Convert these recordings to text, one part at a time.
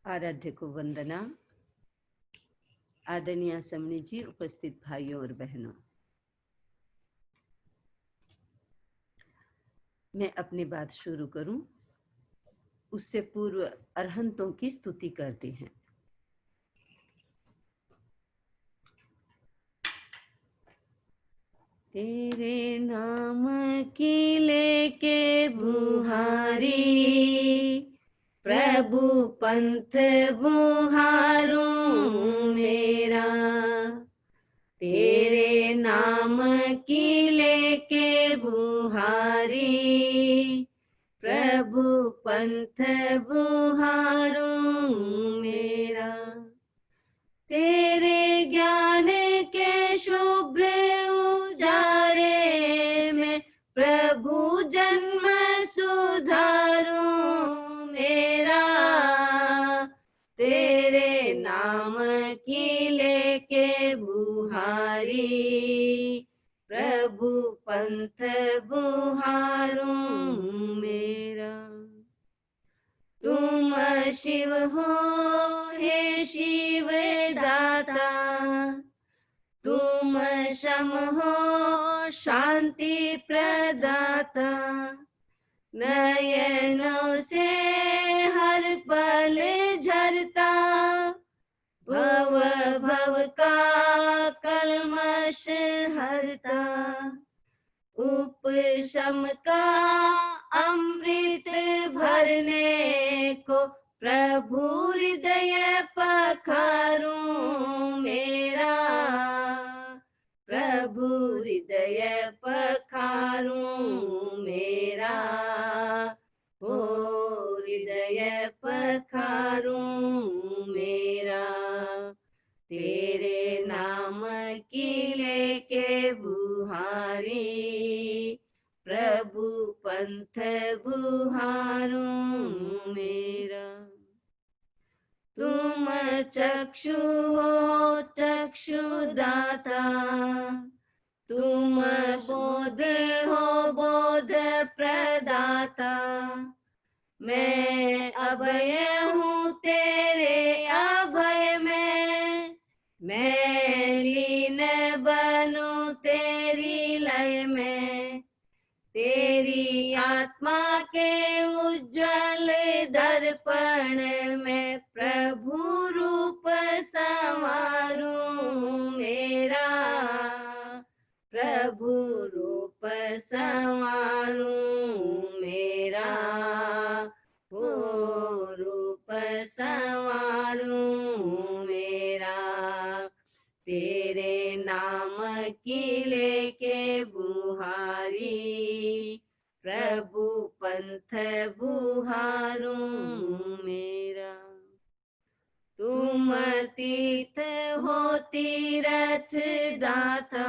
आराध्य को वंदना। आदरणीय समनी जी, उपस्थित भाइयों और बहनों, मैं अपनी बात शुरू करूं उससे पूर्व अरहंतों की स्तुति करते हैं। तेरे नाम की लेके बुहारी, प्रभु पंथ बुहारूं मेरा। तेरे नाम की लेके बुहारी, प्रभु पंथ बुहारूं मेरा। तेरे ज्ञान के शुभ्र उजारे में प्रभु जन्म सुधारूं मेरा। तेरे नाम की लेके बुहारी, प्रभु पंथ बुहारूं मेरा। तुम शिव हो हे शिव दाता, तुम शम हो शांति प्रदाता। नयनों से हर पल झरता, भव भव का कलमश हरता। उपशम का अमृत भरने को प्रभु हृदय पखारूं मेरा। प्रभु हृदय पखारूं मेरा। ओ हृदय पखारूं मेरा। तेरे नाम की लेके बुहारी, प्रभु पंथ बुहारूं मेरा। तुम चक्षु हो चक्षुदाता, तुम बोध हो बोध प्रदाता। मैं अभय हूँ तेरे अभय में, मैं लीन बनूं तेरी लय में। तेरी आत्मा के उज्जवल दर्पण में प्रभु रूप संवारूं मेरा। प्रभु रूप संवारूं मेरा। ओ रूप संवारूं मेरा। तेरे नाम की लेके बुहारी, प्रभु पंथ बुहारूं मेरा। तुम तीर्थ हो तीरथ दाता,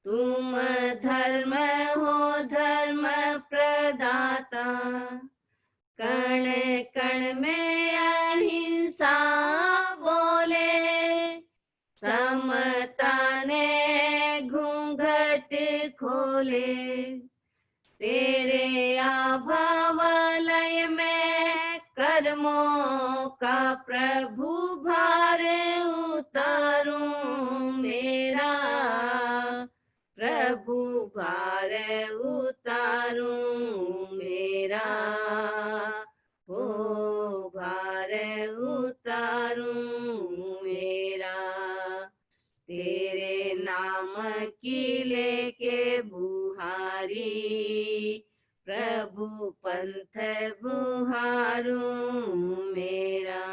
तुम धर्म हो धर्म प्रदाता। कण कण में अहिंसा बोले, समता ने घूंघट खोले। तेरे आभावलय में कर्मों का प्रभु भार उतारूं मेरा। प्रभु भार उतारूं मेरा। ओ भार उतारूं मेरा। तेरे नाम की लेके बुहारी, प्रभु पंथ बुहारूं मेरा।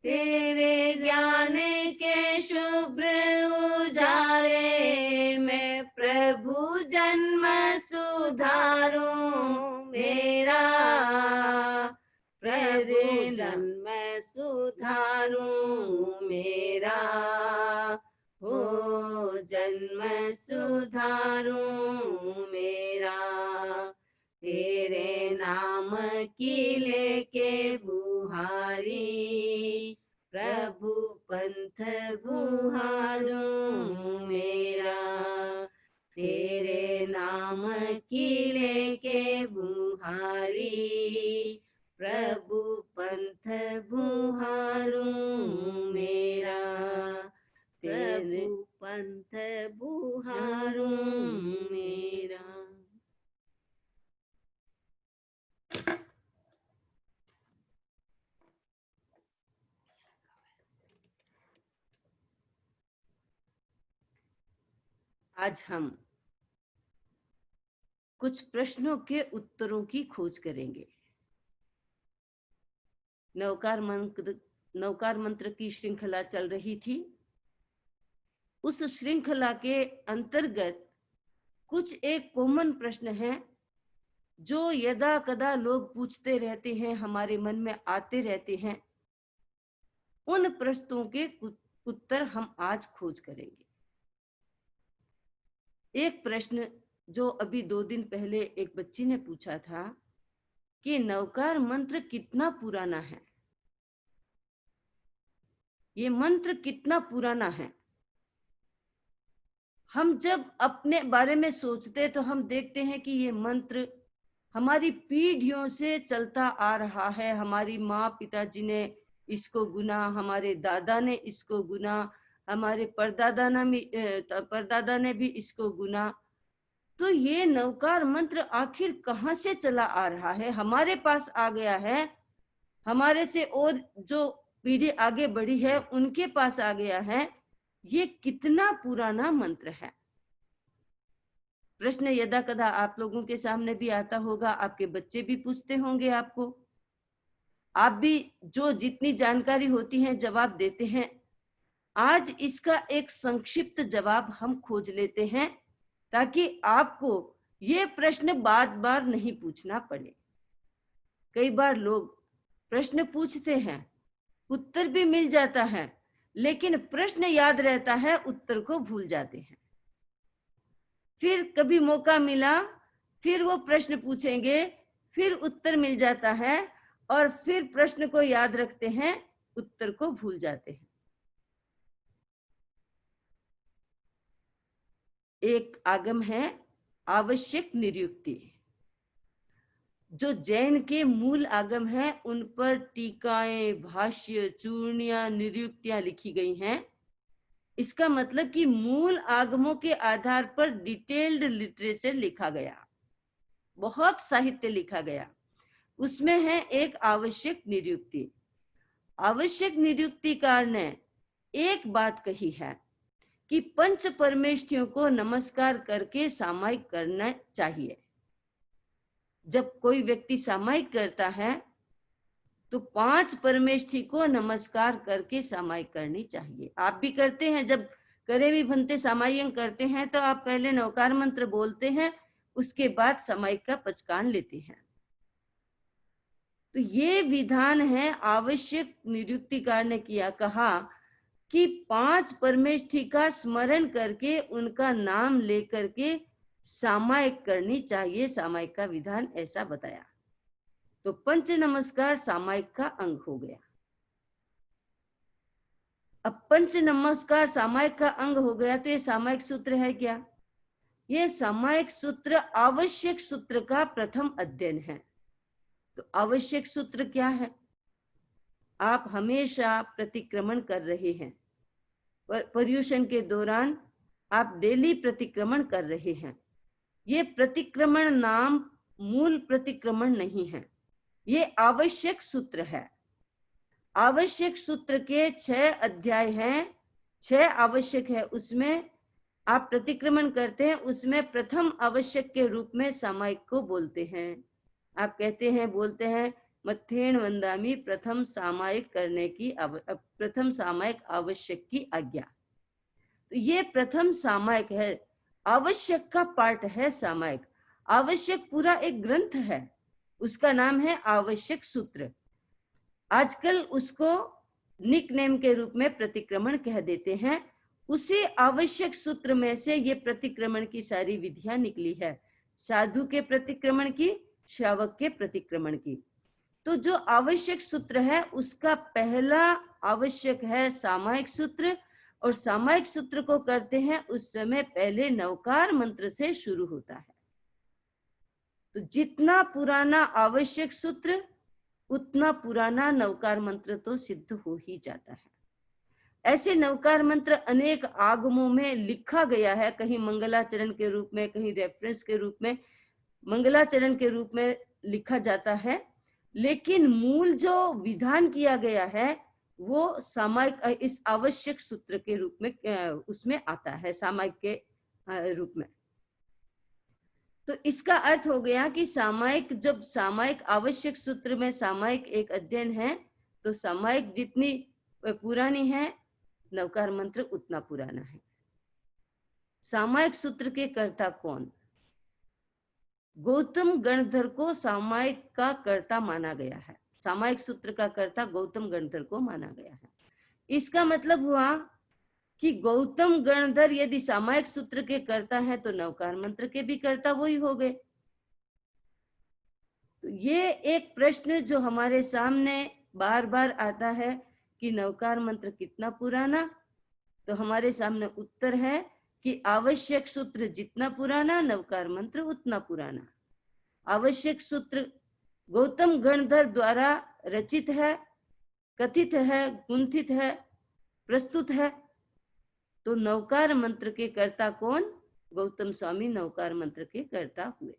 तेरे ज्ञान के शुभ्र उजारे में प्रभु जन्म सुधारूं मेरा। प्रभु जन्म सुधारूं मेरा। हो जन्म सुधारूं मेरा। तेरे नाम की लेके बुहारी, प्रभु पंथ बुहारूं मेरा। तेरे नाम की लेके बुहारी, प्रभु पंथ बुहारूं मेरा, प्रभु पंथ बुहारूं मेरा। आज हम कुछ प्रश्नों के उत्तरों की खोज करेंगे। नवकार मंत्र की श्रृंखला चल रही थी। उस श्रृंखला के अंतर्गत कुछ एक कॉमन प्रश्न हैं जो यदा कदा लोग पूछते रहते हैं, हमारे मन में आते रहते हैं। उन प्रश्नों के उत्तर हम आज खोज करेंगे। एक प्रश्न जो अभी 2 दिन पहले एक बच्ची ने पूछा था कि नवकार मंत्र कितना पुराना है, ये मंत्र कितना पुराना है। हम जब अपने बारे में सोचते तो हम देखते हैं कि ये मंत्र हमारी पीढ़ियों से चलता आ रहा है। हमारी माँ पिताजी ने इसको गुना, हमारे दादा ने इसको गुना, हमारे परदादा ने भी इसको गुना। तो ये नवकार मंत्र आखिर कहाँ से चला आ रहा है, हमारे पास आ गया है, हमारे से और जो पीढ़ी आगे बढ़ी है उनके पास आ गया है। ये कितना पुराना मंत्र है। प्रश्न यदा कदा आप लोगों के सामने भी आता होगा, आपके बच्चे भी पूछते होंगे आपको, आप भी जो जितनी जानकारी होती है जवाब देते हैं। आज इसका एक संक्षिप्त जवाब हम खोज लेते हैं ताकि आपको ये प्रश्न बार बार नहीं पूछना पड़े। कई बार लोग प्रश्न पूछते हैं, उत्तर भी मिल जाता है, लेकिन प्रश्न याद रहता है, उत्तर को भूल जाते हैं। फिर कभी मौका मिला, फिर वो प्रश्न पूछेंगे, फिर उत्तर मिल जाता है, और फिर प्रश्न को याद रखते हैं, उत्तर को भूल जाते हैं। एक आगम है आवश्यक निरुक्ति। जो जैन के मूल आगम है उन पर टीकाएं, भाष्य, चूर्णियां, निरुक्तियां लिखी गई हैं। इसका मतलब कि मूल आगमों के आधार पर डिटेल्ड लिटरेचर लिखा गया, बहुत साहित्य लिखा गया। उसमें है एक आवश्यक निरुक्ति। आवश्यक निरुक्तिकार ने एक बात कही है कि पंच परमेष्ठियों को नमस्कार करके सामायिक करना चाहिए। जब कोई व्यक्ति सामायिक करता है तो 5 परमेष्ठी को नमस्कार करके सामायिक करनी चाहिए। आप भी करते हैं, जब करे भी भंते सामायिक करते हैं तो आप पहले नवकार मंत्र बोलते हैं, उसके बाद सामायिक का पचकान लेते हैं। तो ये विधान है आवश्यक निरुक्तिकार ने कहा कि 5 परमेष्ठी का स्मरण करके उनका नाम लेकर के सामायिक करनी चाहिए। सामायिक का विधान ऐसा बताया। तो पंच नमस्कार सामायिक का अंग हो गया। अब पंच नमस्कार सामायिक का अंग हो गया तो ये सामायिक सूत्र है क्या? ये सामायिक सूत्र आवश्यक सूत्र का प्रथम अध्ययन है। तो आवश्यक सूत्र क्या है? आप हमेशा प्रतिक्रमण कर रहे हैं, पर्युषण के दौरान आप डेली प्रतिक्रमण कर रहे हैं। ये प्रतिक्रमण नाम मूल प्रतिक्रमण नहीं है, ये आवश्यक सूत्र है। आवश्यक सूत्र के 6 अध्याय हैं, 6 आवश्यक है, उसमें आप प्रतिक्रमण करते हैं। उसमें प्रथम आवश्यक के रूप में सामायिक को बोलते हैं। आप कहते हैं, बोलते हैं मथेण वंदामी, प्रथम सामायिक करने की, प्रथम सामायिक आवश्यक की आज्ञा। तो ये प्रथम सामायिक है, आवश्यक का पार्ट है सामायिक। आवश्यक पूरा एक ग्रंथ है, उसका नाम है आवश्यक सूत्र। आजकल उसको निक नेम के रूप में प्रतिक्रमण कह देते हैं। उसी आवश्यक सूत्र में से ये प्रतिक्रमण की सारी विधियां निकली है, साधु के प्रतिक्रमण की, श्रावक के प्रतिक्रमण की। तो जो आवश्यक सूत्र है उसका पहला आवश्यक है सामायिक सूत्र, और सामायिक सूत्र को करते हैं उस समय पहले नवकार मंत्र से शुरू होता है। तो जितना पुराना आवश्यक सूत्र उतना पुराना नवकार मंत्र तो सिद्ध हो ही जाता है। ऐसे नवकार मंत्र अनेक आगमों में लिखा गया है, कहीं मंगलाचरण के रूप में, कहीं रेफरेंस के रूप में, मंगलाचरण के रूप में लिखा जाता है, लेकिन मूल जो विधान किया गया है वो सामायिक इस आवश्यक सूत्र के रूप में उसमें आता है, सामायिक के रूप में। तो इसका अर्थ हो गया कि सामायिक, जब सामायिक आवश्यक सूत्र में सामायिक एक अध्ययन है, तो सामायिक जितनी पुरानी है, नवकार मंत्र उतना पुराना है। सामायिक सूत्र के कर्ता कौन? गौतम गणधर को सामायिक का कर्ता माना गया है। सामायिक सूत्र का कर्ता गौतम गणधर को माना गया है। इसका मतलब हुआ कि गौतम गणधर यदि सामायिक सूत्र के कर्ता है तो नवकार मंत्र के भी कर्ता वही हो गए। तो ये एक प्रश्न जो हमारे सामने बार बार आता है कि नवकार मंत्र कितना पुराना, तो हमारे सामने उत्तर है कि आवश्यक सूत्र जितना पुराना, नवकार मंत्र उतना पुराना। आवश्यक सूत्र गौतम गणधर द्वारा रचित है, कथित है, गुंथित है, प्रस्तुत है। तो नवकार मंत्र के कर्ता कौन? गौतम स्वामी नवकार मंत्र के कर्ता हुए।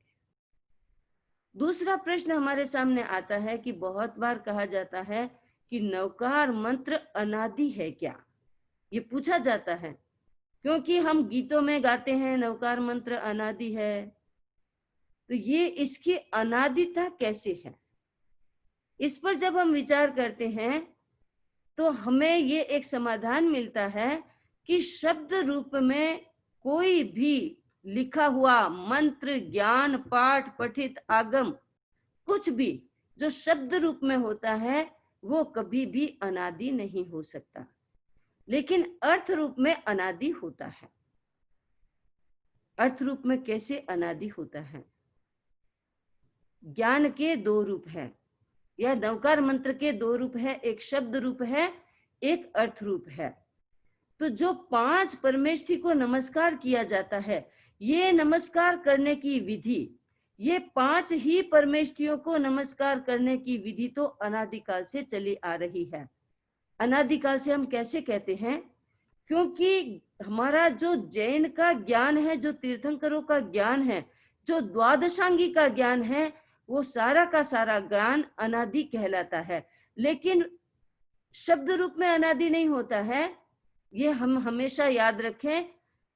दूसरा प्रश्न हमारे सामने आता है कि बहुत बार कहा जाता है कि नवकार मंत्र अनादि है क्या? ये पूछा जाता है, क्योंकि हम गीतों में गाते हैं नवकार मंत्र अनादि है। तो ये इसकी अनादिता कैसे है? इस पर जब हम विचार करते हैं तो हमें ये एक समाधान मिलता है कि शब्द रूप में कोई भी लिखा हुआ मंत्र, ज्ञान, पाठ, पठित, आगम, कुछ भी जो शब्द रूप में होता है वो कभी भी अनादि नहीं हो सकता, लेकिन अर्थ रूप में अनादि होता है। अर्थ रूप में कैसे अनादि होता है? ज्ञान के दो रूप है, या नवकार मंत्र के दो रूप है, एक शब्द रूप है, एक अर्थ रूप है। तो जो 5 परमेष्ठी को नमस्कार किया जाता है, ये नमस्कार करने की विधि, ये 5 ही परमेष्ठियों को नमस्कार करने की विधि तो अनादिकाल से चली आ रही है। अनादिकाल से हम कैसे कहते हैं? क्योंकि हमारा जो जैन का ज्ञान है, जो तीर्थंकरों का ज्ञान है, जो द्वादशांगी का ज्ञान है, वो सारा का सारा ज्ञान अनादि कहलाता है। लेकिन शब्द रूप में अनादि नहीं होता है, ये हम हमेशा याद रखें।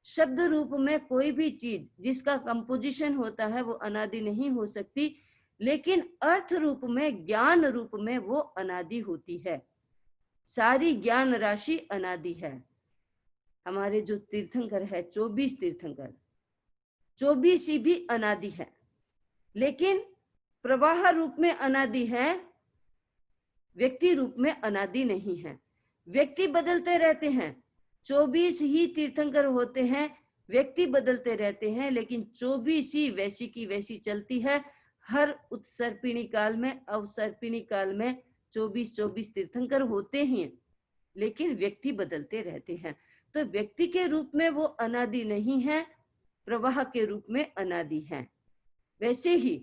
शब्द रूप में कोई भी चीज जिसका कंपोजिशन होता है वो अनादि नहीं हो सकती, लेकिन अर्थ रूप में, ज्ञान रूप में वो अनादि होती है। सारी ज्ञान राशि अनादि है। हमारे जो तीर्थंकर है, 24 तीर्थंकर, 24 ही भी अनादि है, लेकिन प्रवाह रूप में अनादि है, व्यक्ति रूप में अनादि नहीं है। व्यक्ति बदलते रहते हैं, 24 ही तीर्थंकर होते हैं, व्यक्ति बदलते रहते हैं, लेकिन 24 ही वैसी की वैसी चलती है। हर उत्सर्पिणी काल में, अवसर्पिणी काल में 24 तीर्थंकर होते हैं, लेकिन व्यक्ति बदलते रहते हैं। तो व्यक्ति के रूप में वो अनादि नहीं है, प्रवाह के रूप में अनादि है। वैसे ही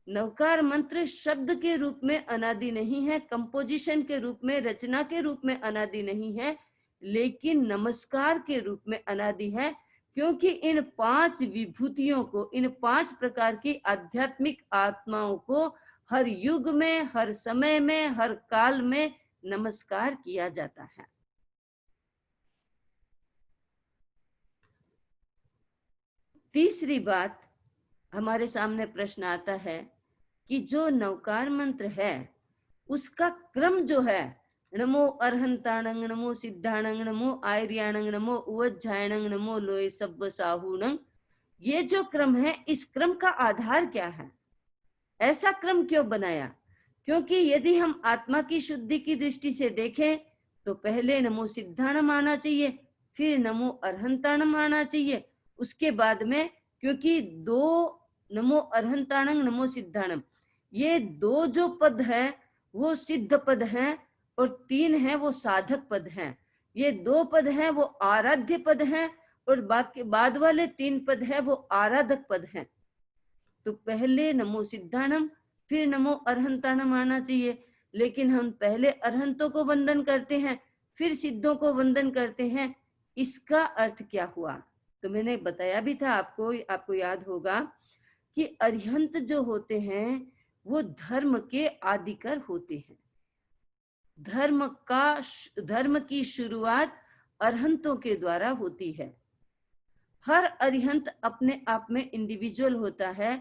नवकार मंत्र शब्द के रूप में अनादि नहीं है, कंपोजिशन के रूप में, रचना के रूप में अनादि नहीं है, लेकिन नमस्कार के रूप में अनादि है। क्योंकि इन 5 विभूतियों को, इन 5 प्रकार की आध्यात्मिक आत्माओं को हर युग में, हर समय में, हर काल में नमस्कार किया जाता है। तीसरी बात हमारे सामने प्रश्न आता है कि जो नवकार मंत्र है उसका क्रम जो है, नमो अरहंताणंग, नमो सिद्धाणंग, नमो आर्याणंग, नमो उवज्जायणंग, नमो लोय सब्ब साहूणंग, ये जो क्रम है, इस क्रम का आधार क्या है? ऐसा क्रम क्यों बनाया? क्योंकि यदि हम आत्मा की शुद्धि की दृष्टि से देखें तो पहले नमो सिद्धाणम आना चाहिए, फिर नमो अरहंताणम आना चाहिए, उसके बाद में, क्योंकि 2 नमो अरहंताणम, नमो सिद्धाणम, ये 2 जो पद है वो सिद्ध पद हैं, और 3 है वो साधक पद हैं। ये 2 पद हैं वो आराध्य पद हैं, और बाकी बाद वाले 3 पद है वो आराधक पद हैं। तो पहले नमो सिद्धाणम, फिर नमो अरहंताणम आना चाहिए। लेकिन हम पहले अरहंतों को वंदन करते हैं, फिर सिद्धों को वंदन करते हैं। इसका अर्थ क्या हुआ? तो मैंने बताया भी था आपको, आपको याद होगा कि अरिहंत जो होते हैं वो धर्म के आदिकर होते हैं। धर्म की शुरुआत अरहंतों के द्वारा होती है। हर अरिहंत अपने आप में इंडिविजुअल होता है।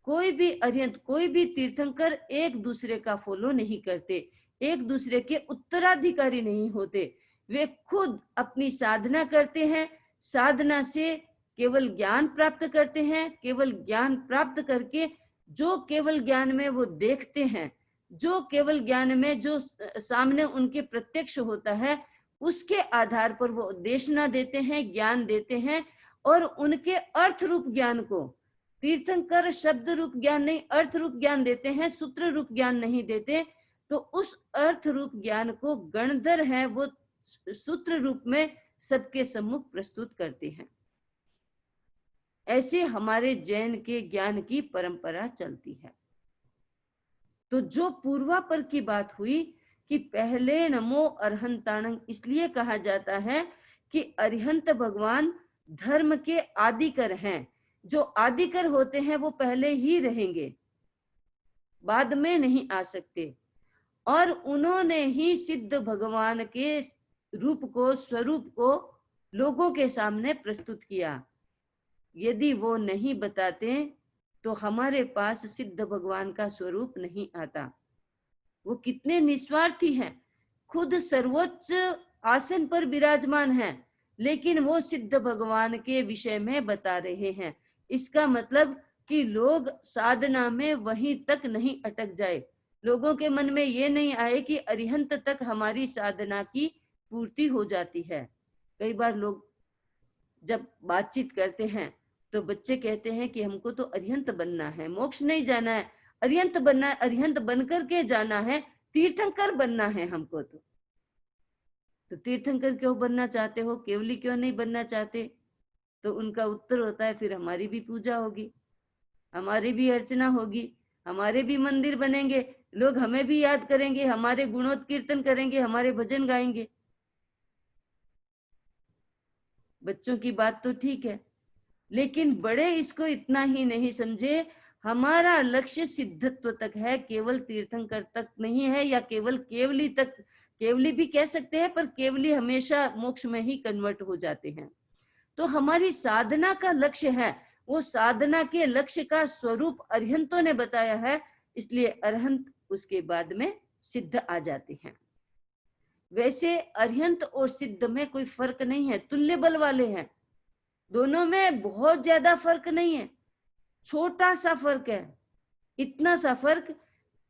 कोई भी अरिहंत, कोई भी तीर्थंकर एक दूसरे का फॉलो नहीं करते, एक दूसरे के उत्तराधिकारी नहीं होते। वे खुद अपनी साधना करते हैं, साधना से केवल ज्ञान प्राप्त करते हैं। केवल ज्ञान प्राप्त करके जो केवल ज्ञान में वो देखते हैं, जो केवल ज्ञान में जो सामने उनके प्रत्यक्ष होता है, उसके आधार पर वो देशना देते हैं, ज्ञान देते हैं। और उनके अर्थ रूप ज्ञान को, तीर्थंकर शब्द रूप ज्ञान नहीं, अर्थ रूप ज्ञान देते हैं, सूत्र रूप ज्ञान नहीं देते। तो उस अर्थ रूप ज्ञान को गणधर है वो सूत्र रूप में सबके सम्मुख प्रस्तुत करते हैं। ऐसे हमारे जैन के ज्ञान की परंपरा चलती है। तो जो पूर्वापर की बात हुई कि पहले नमो अरहंताणं, इसलिए कहा जाता है कि अरिहंत भगवान धर्म के आदिकर हैं। जो आदिकर होते हैं वो पहले ही रहेंगे, बाद में नहीं आ सकते। और उन्होंने ही सिद्ध भगवान के रूप को, स्वरूप को लोगों के सामने प्रस्तुत किया। यदि वो नहीं बताते तो हमारे पास सिद्ध भगवान का स्वरूप नहीं आता। वो कितने निस्वार्थी हैं, खुद सर्वोच्च आसन पर विराजमान हैं, लेकिन वो सिद्ध भगवान के विषय में बता रहे हैं। इसका मतलब कि लोग साधना में वहीं तक नहीं अटक जाए, लोगों के मन में ये नहीं आए कि अरिहंत तक हमारी साधना की पूर्ति हो जाती है। कई बार लोग जब बातचीत करते हैं तो बच्चे कहते हैं कि हमको तो अरिहंत बनना है, मोक्ष नहीं जाना है, अरिहंत बनना है, अरिहंत बनकर के जाना है, तीर्थंकर बनना है हमको। तो तीर्थंकर क्यों बनना चाहते हो, केवली क्यों नहीं बनना चाहते? तो उनका उत्तर होता है, फिर हमारी भी पूजा होगी, हमारी भी अर्चना होगी, हमारे भी मंदिर बनेंगे, लोग हमें भी याद करेंगे, हमारे गुणोत्कीर्तन करेंगे, हमारे भजन गाएंगे। बच्चों की बात तो ठीक है, लेकिन बड़े इसको इतना ही नहीं समझे। हमारा लक्ष्य सिद्धत्व तक है, केवल तीर्थंकर तक नहीं है, या केवल केवली तक। केवली भी कह सकते हैं, पर केवली हमेशा मोक्ष में ही कन्वर्ट हो जाते हैं। तो हमारी साधना का लक्ष्य है, वो साधना के लक्ष्य का स्वरूप अरिहंतों ने बताया है, इसलिए अरहंत उसके बाद में सिद्ध आ जाते हैं। वैसे अरिहंत और सिद्ध में कोई फर्क नहीं है, तुल्य बल वाले हैं। दोनों में बहुत ज्यादा फर्क नहीं है, छोटा सा फर्क है। इतना सा फर्क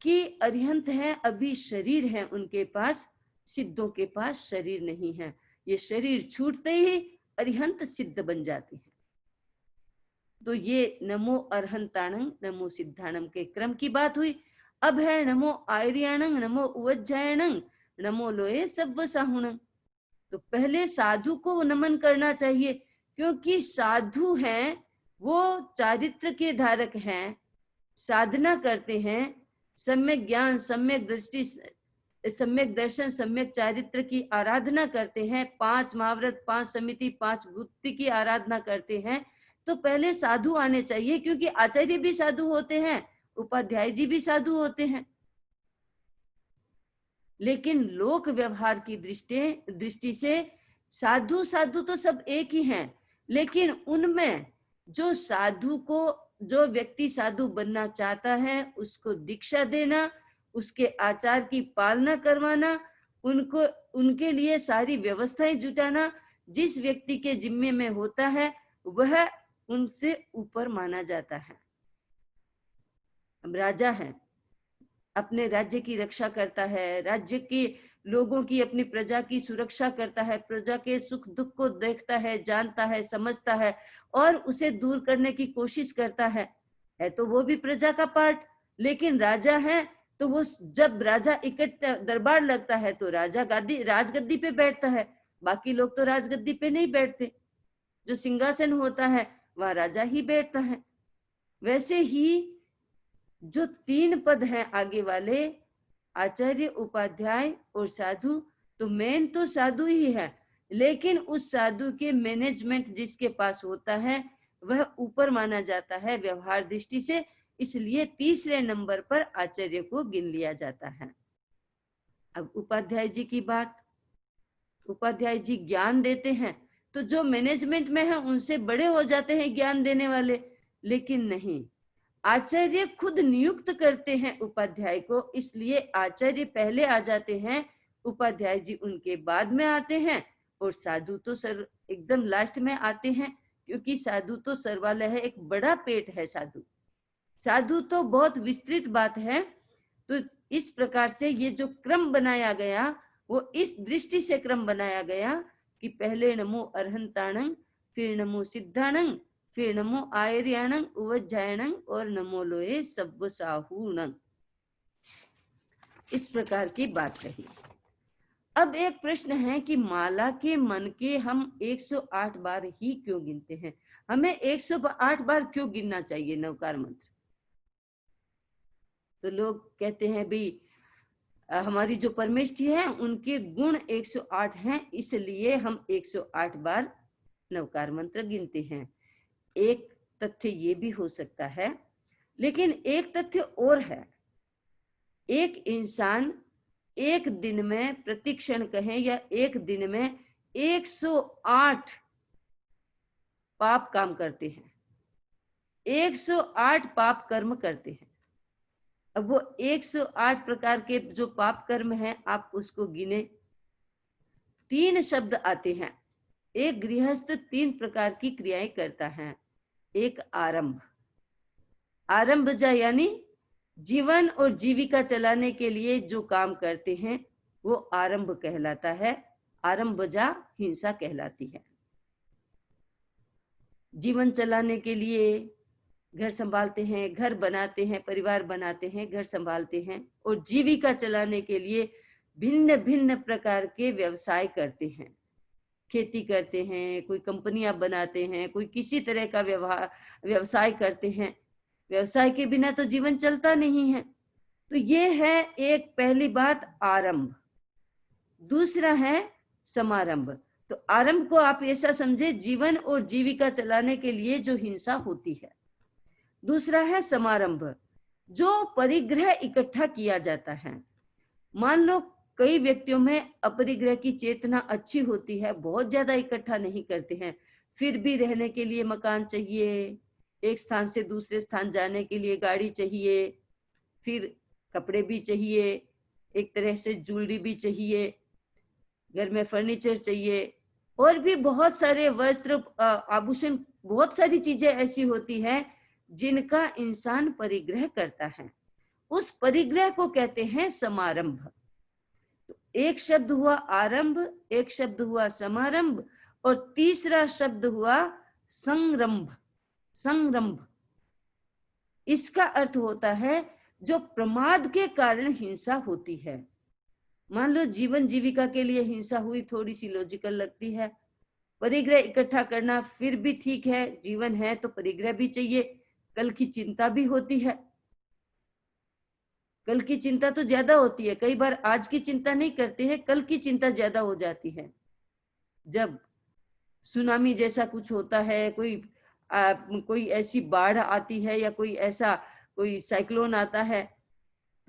कि अरिहंत है अभी शरीर है उनके पास, सिद्धों के पास शरीर नहीं है। ये शरीर छूटते ही अरिहंत सिद्ध बन जाते हैं। तो ये नमो अरहंताणं नमो सिद्धाणं के क्रम की बात हुई। अब है नमो आर्याणं नमो उवज्जायणं नमो लोए सव्व साहुणं। तो पहले साधु को नमन करना चाहिए, क्योंकि साधु हैं वो चारित्र के धारक हैं, साधना करते हैं, सम्यक ज्ञान, सम्यक दृष्टि, सम्यक दर्शन, सम्यक चारित्र की आराधना करते हैं, 5 महाव्रत, 5 समिति, 5 गुप्ति की आराधना करते हैं। तो पहले साधु आने चाहिए, क्योंकि आचार्य भी साधु होते हैं, उपाध्याय जी भी साधु होते हैं। लेकिन लोक व्यवहार की दृष्टि से साधु साधु तो सब एक ही हैं, लेकिन उनमें जो साधु को, जो व्यक्ति साधु बनना चाहता है उसको दीक्षा देना, उसके आचार की पालना करवाना, उनको उनके लिए सारी व्यवस्थाएं जुटाना, जिस व्यक्ति के जिम्मे में होता है वह उनसे ऊपर माना जाता है। अब राजा है, अपने राज्य की रक्षा करता है, राज्य के लोगों की, अपनी प्रजा की सुरक्षा करता है, प्रजा के सुख दुख को देखता है, जानता है, समझता है और उसे दूर करने की कोशिश करता है तो वो भी प्रजा का पार्ट। लेकिन राजा है तो वो, जब राजा इकट्ठा दरबार लगता है तो राजा राजगद्दी पे बैठता है, बाकी लोग तो राजगद्दी पे नहीं बैठते, जो सिंहासन होता है वहां राजा ही बैठता है। वैसे ही जो 3 पद हैं आगे वाले, आचार्य, उपाध्याय और साधु, तो मेन तो साधु ही है, लेकिन उस साधु के मैनेजमेंट जिसके पास होता है वह ऊपर माना जाता है व्यवहार दृष्टि से, इसलिए तीसरे नंबर पर आचार्य को गिन लिया जाता है। अब उपाध्याय जी की बात, उपाध्याय जी ज्ञान देते हैं, तो जो मैनेजमेंट में है उनसे बड़े हो जाते हैं ज्ञान देने वाले, लेकिन नहीं, आचार्य खुद नियुक्त करते हैं उपाध्याय को, इसलिए आचार्य पहले आ जाते हैं, उपाध्याय जी उनके बाद में आते हैं, और साधु तो सर एकदम लास्ट में आते हैं, क्योंकि साधु तो सर्वालय है, एक बड़ा पेट है साधु, साधु तो बहुत विस्तृत बात है। तो इस प्रकार से ये जो क्रम बनाया गया वो इस दृष्टि से क्रम बनाया गया कि पहले नमो अरहंताणं, फिर नमो सिद्धाणं, फिर नमो आयर्याणं उवज्जायणं और नमो लोए सब्ब साहूणं, इस प्रकार की बात कही। अब एक प्रश्न है कि माला के मन के हम 108 बार ही क्यों गिनते हैं, हमें 108 बार क्यों गिनना चाहिए नवकार मंत्र? तो लोग कहते हैं भाई हमारी जो परमेष्ठी है उनके गुण 108 हैं, इसलिए हम 108 बार नवकार मंत्र गिनते हैं। एक तथ्य ये भी हो सकता है, लेकिन एक तथ्य और है, एक इंसान एक दिन में प्रतिक्षण कहें या एक दिन में 108 पाप काम करते हैं, 108 पाप कर्म करते हैं। अब वो 108 प्रकार के जो पाप कर्म हैं आप उसको गिने, 3 शब्द आते हैं, एक गृहस्थ 3 प्रकार की क्रियाएं करता है। एक आरंभ, आरंभजा यानी जीवन और जीविका चलाने के लिए जो काम करते हैं वो आरंभ कहलाता है, आरंभजा हिंसा कहलाती है। जीवन चलाने के लिए घर संभालते हैं, घर बनाते हैं, परिवार बनाते हैं, घर संभालते हैं, और जीविका चलाने के लिए भिन्न भिन्न प्रकार के व्यवसाय करते हैं, खेती करते हैं, कोई कंपनियां बनाते हैं, कोई किसी तरह का व्यवसाय करते हैं। व्यवसाय के बिना तो जीवन चलता नहीं है। तो ये है एक पहली बात आरंभ। दूसरा है समारंभ। तो आरंभ को आप ऐसा समझे जीवन और जीविका चलाने के लिए जो हिंसा होती है। दूसरा है समारंभ, जो परिग्रह इकट्ठा किया जाता है। मान लो कई व्यक्तियों में अपरिग्रह की चेतना अच्छी होती है, बहुत ज्यादा इकट्ठा नहीं करते हैं, फिर भी रहने के लिए मकान चाहिए, एक स्थान से दूसरे स्थान जाने के लिए गाड़ी चाहिए, फिर कपड़े भी चाहिए, एक तरह से ज्वेलरी भी चाहिए, घर में फर्नीचर चाहिए, और भी बहुत सारे वस्त्र आभूषण, बहुत सारी चीजें ऐसी होती हैं जिनका इंसान परिग्रह करता है। उस परिग्रह को कहते हैं समारंभ। तो एक शब्द हुआ आरंभ, एक शब्द हुआ समारंभ, और तीसरा शब्द हुआ संरंभ। संरंभ इसका अर्थ होता है जो प्रमाद के कारण हिंसा होती है। मान लो जीवन जीविका के लिए हिंसा हुई, थोड़ी सी लॉजिकल लगती है। परिग्रह इकट्ठा करना फिर भी ठीक है, जीवन है तो परिग्रह भी चाहिए, कल की चिंता भी होती है। कल की चिंता तो ज्यादा होती है, कई बार आज की चिंता नहीं करते हैं, कल की चिंता ज्यादा हो जाती है। जब सुनामी जैसा कुछ होता है, कोई ऐसी बाढ़ आती है या कोई साइक्लोन आता है,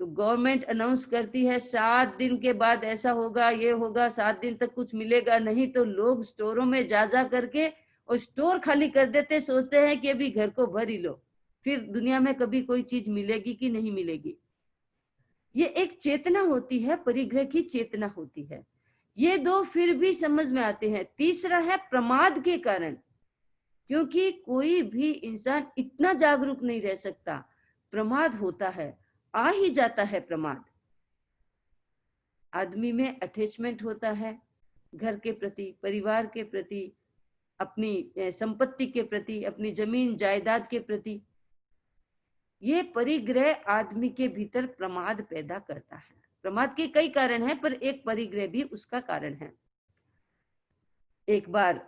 तो गवर्नमेंट अनाउंस करती है 7 दिन के बाद ऐसा होगा, ये होगा, 7 दिन तक कुछ मिलेगा नहीं, तो लोग स्टोरों में जा करके और स्टोर खाली कर देते, सोचते हैं कि अभी घर को भर ही लो, फिर दुनिया में कभी कोई चीज मिलेगी कि नहीं मिलेगी। ये एक चेतना होती है, परिग्रह की चेतना होती है। ये दो फिर भी समझ में आते हैं। तीसरा है प्रमाद के कारण, क्योंकि कोई भी इंसान इतना जागरूक नहीं रह सकता, प्रमाद होता है, आ ही जाता है प्रमाद। आदमी में अटैचमेंट होता है घर के प्रति, परिवार के प्रति, अपनी संपत्ति के प्रति, अपनी जमीन जायदाद के प्रति। ये परिग्रह आदमी के भीतर प्रमाद पैदा करता है। प्रमाद के कई कारण हैं, पर एक परिग्रह भी उसका कारण है। एक बार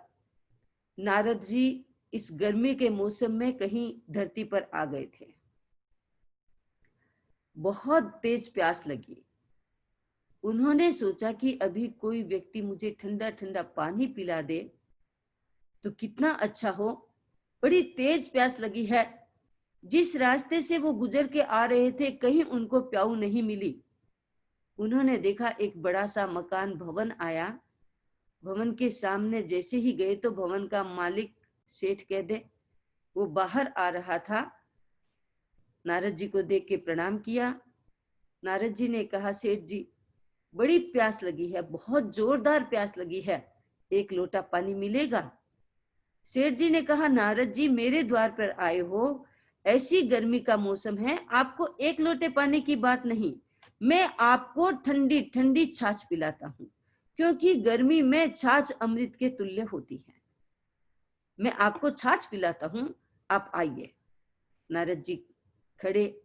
नारद जी इस गर्मी के मौसम में कहीं धरती पर आ गए थे। बहुत तेज प्यास लगी, उन्होंने सोचा कि अभी कोई व्यक्ति मुझे ठंडा ठंडा पानी पिला दे तो कितना अच्छा हो। बड़ी तेज प्यास लगी है। जिस रास्ते से वो गुजर के आ रहे थे कहीं उनको प्याऊ नहीं मिली। उन्होंने देखा एक बड़ा सा मकान भवन आया। भवन के सामने जैसे ही गए तो भवन का मालिक सेठ कह दे वो बाहर आ रहा था। नारद जी को देख के प्रणाम किया। नारद जी ने कहा, सेठ जी बड़ी प्यास लगी है, बहुत जोरदार प्यास लगी है, एक लोटा पानी मिलेगा? सेठ जी ने कहा, नारद जी मेरे द्वार पर आए हो, ऐसी गर्मी का मौसम है, आपको एक लोटे पानी की बात नहीं, मैं आपको ठंडी ठंडी छाछ पिलाता हूं, क्योंकि गर्मी में छाछ अमृत के तुल्य होती है। मैं आपको छाछ पिलाता हूं, आप आइए। नारद जी खड़े,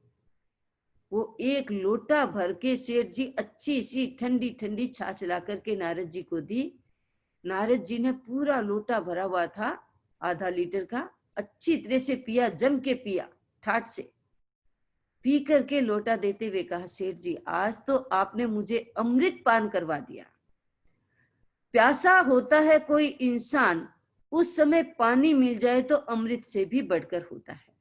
वो एक लोटा भर के सेठ जी अच्छी सी ठंडी ठंडी छाछ ला करके नारद जी को दी। नारद जी ने पूरा लोटा भरा हुआ था, आधा लीटर का, अच्छी तरह से पिया, जम के पिया, ठाट से पी करके लोटा देते हुए कहा, सेठ जी आज तो आपने मुझे अमृत पान करवा दिया। प्यासा होता है कोई इंसान, उस समय पानी मिल जाए तो अमृत से भी बढ़कर होता है।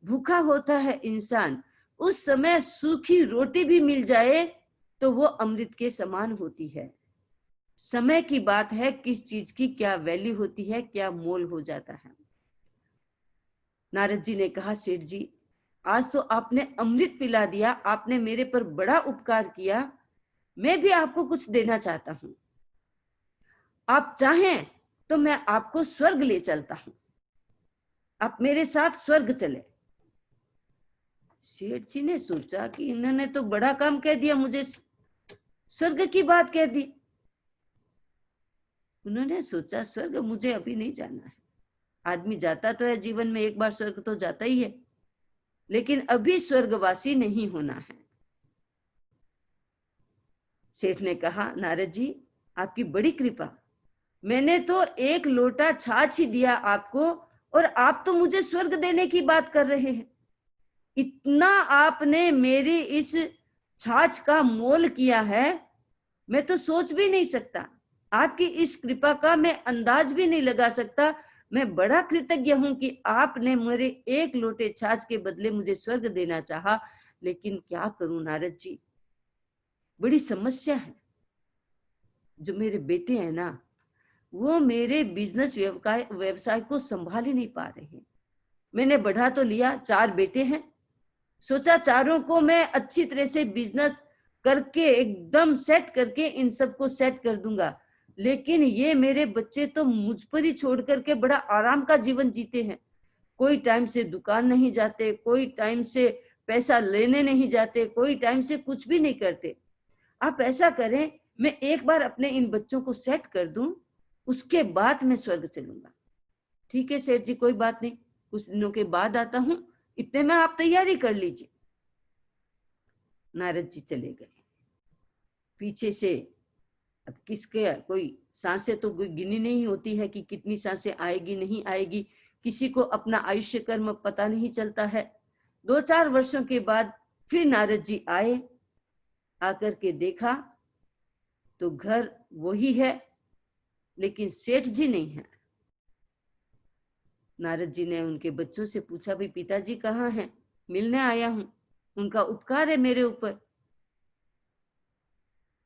भूखा होता है इंसान, उस समय सूखी रोटी भी मिल जाए तो वो अमृत के समान होती है। समय की बात है, किस चीज की क्या वैल्यू होती है, क्या मोल हो जाता है। नारद जी ने कहा, सेठ जी आज तो आपने अमृत पिला दिया, आपने मेरे पर बड़ा उपकार किया, मैं भी आपको कुछ देना चाहता हूं। आप चाहें तो मैं आपको स्वर्ग ले चलता हूं, आप मेरे साथ स्वर्ग चले। सेठ जी ने सोचा कि इन्होंने तो बड़ा काम कह दिया, मुझे स्वर्ग की बात कह दी। उन्होंने सोचा स्वर्ग मुझे अभी नहीं जाना है। आदमी जाता तो है जीवन में एक बार, स्वर्ग तो जाता ही है, लेकिन अभी स्वर्गवासी नहीं होना है। सेठ ने कहा, नारद जी आपकी बड़ी कृपा, मैंने तो एक लोटा छाछ ही दिया आपको और आप तो मुझे स्वर्ग देने की बात कर रहे हैं। इतना आपने मेरी इस छाछ का मोल किया है, मैं तो सोच भी नहीं सकता। आपकी इस कृपा का मैं अंदाज भी नहीं लगा सकता। मैं बड़ा कृतज्ञ हूं कि आपने मेरे एक लोटे छाछ के बदले मुझे स्वर्ग देना चाहा, लेकिन क्या करूं नारद जी, बड़ी समस्या है। जो मेरे बेटे हैं ना, वो मेरे बिजनेस व्यवसाय को संभाल ही नहीं पा रहे। मैंने बढ़ा तो लिया, 4 बेटे हैं, सोचा चारों को मैं अच्छी तरह से बिजनेस करके एकदम सेट करके इन सबको सेट कर दूंगा, लेकिन ये मेरे बच्चे तो मुझ पर ही छोड़ करके बड़ा आराम का जीवन जीते हैं। कोई टाइम से दुकान नहीं जाते, कोई टाइम से पैसा लेने नहीं जाते, कोई टाइम से कुछ भी नहीं करते। आप ऐसा करें, मैं एक बार अपने इन बच्चों को सेट कर दूं, उसके बाद मैं स्वर्ग चलूंगा। ठीक है सेठ जी, कोई बात नहीं, कुछ दिनों के बाद आता हूं, इतने में आप तैयारी कर लीजिए। नारद जी चले गए। पीछे से अब किसके, कोई सांसें तो कोई गिनी नहीं होती है कि कितनी सांसें आएगी नहीं आएगी, किसी को अपना आयुष्य कर्म पता नहीं चलता है। 2-4 वर्षों के बाद फिर नारद जी आए, आकर के देखा तो घर वही है, लेकिन सेठ जी नहीं है। नारद जी ने उनके बच्चों से पूछा, भाई पिताजी कहाँ हैं? मिलने आया हूं, उनका उपकार है मेरे ऊपर।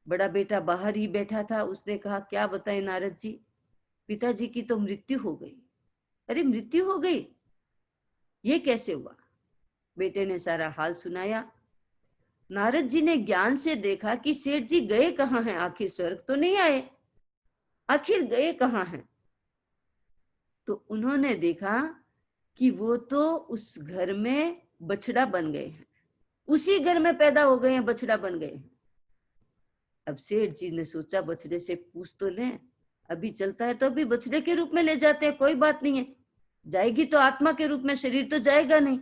बड़ा बेटा बाहर ही बैठा था, उसने कहा, क्या बताएं नारद जी, पिताजी की तो मृत्यु हो गई। अरे मृत्यु हो गई, ये कैसे हुआ? बेटे ने सारा हाल सुनाया। नारद जी ने ज्ञान से देखा कि सेठ जी गए कहाँ हैं, आखिर स्वर्ग तो नहीं आए, आखिर गए कहाँ हैं? तो उन्होंने देखा कि वो तो उस घर में बछड़ा बन गए हैं, उसी घर में पैदा हो गए हैं, बछड़ा बन गए हैं। अब सेठ जी ने सोचा बछड़े से पूछ तो लें, अभी चलता है तो अभी बछड़े के रूप में ले जाते हैं, कोई बात नहीं है, जाएगी तो आत्मा के रूप में, शरीर तो जाएगा नहीं।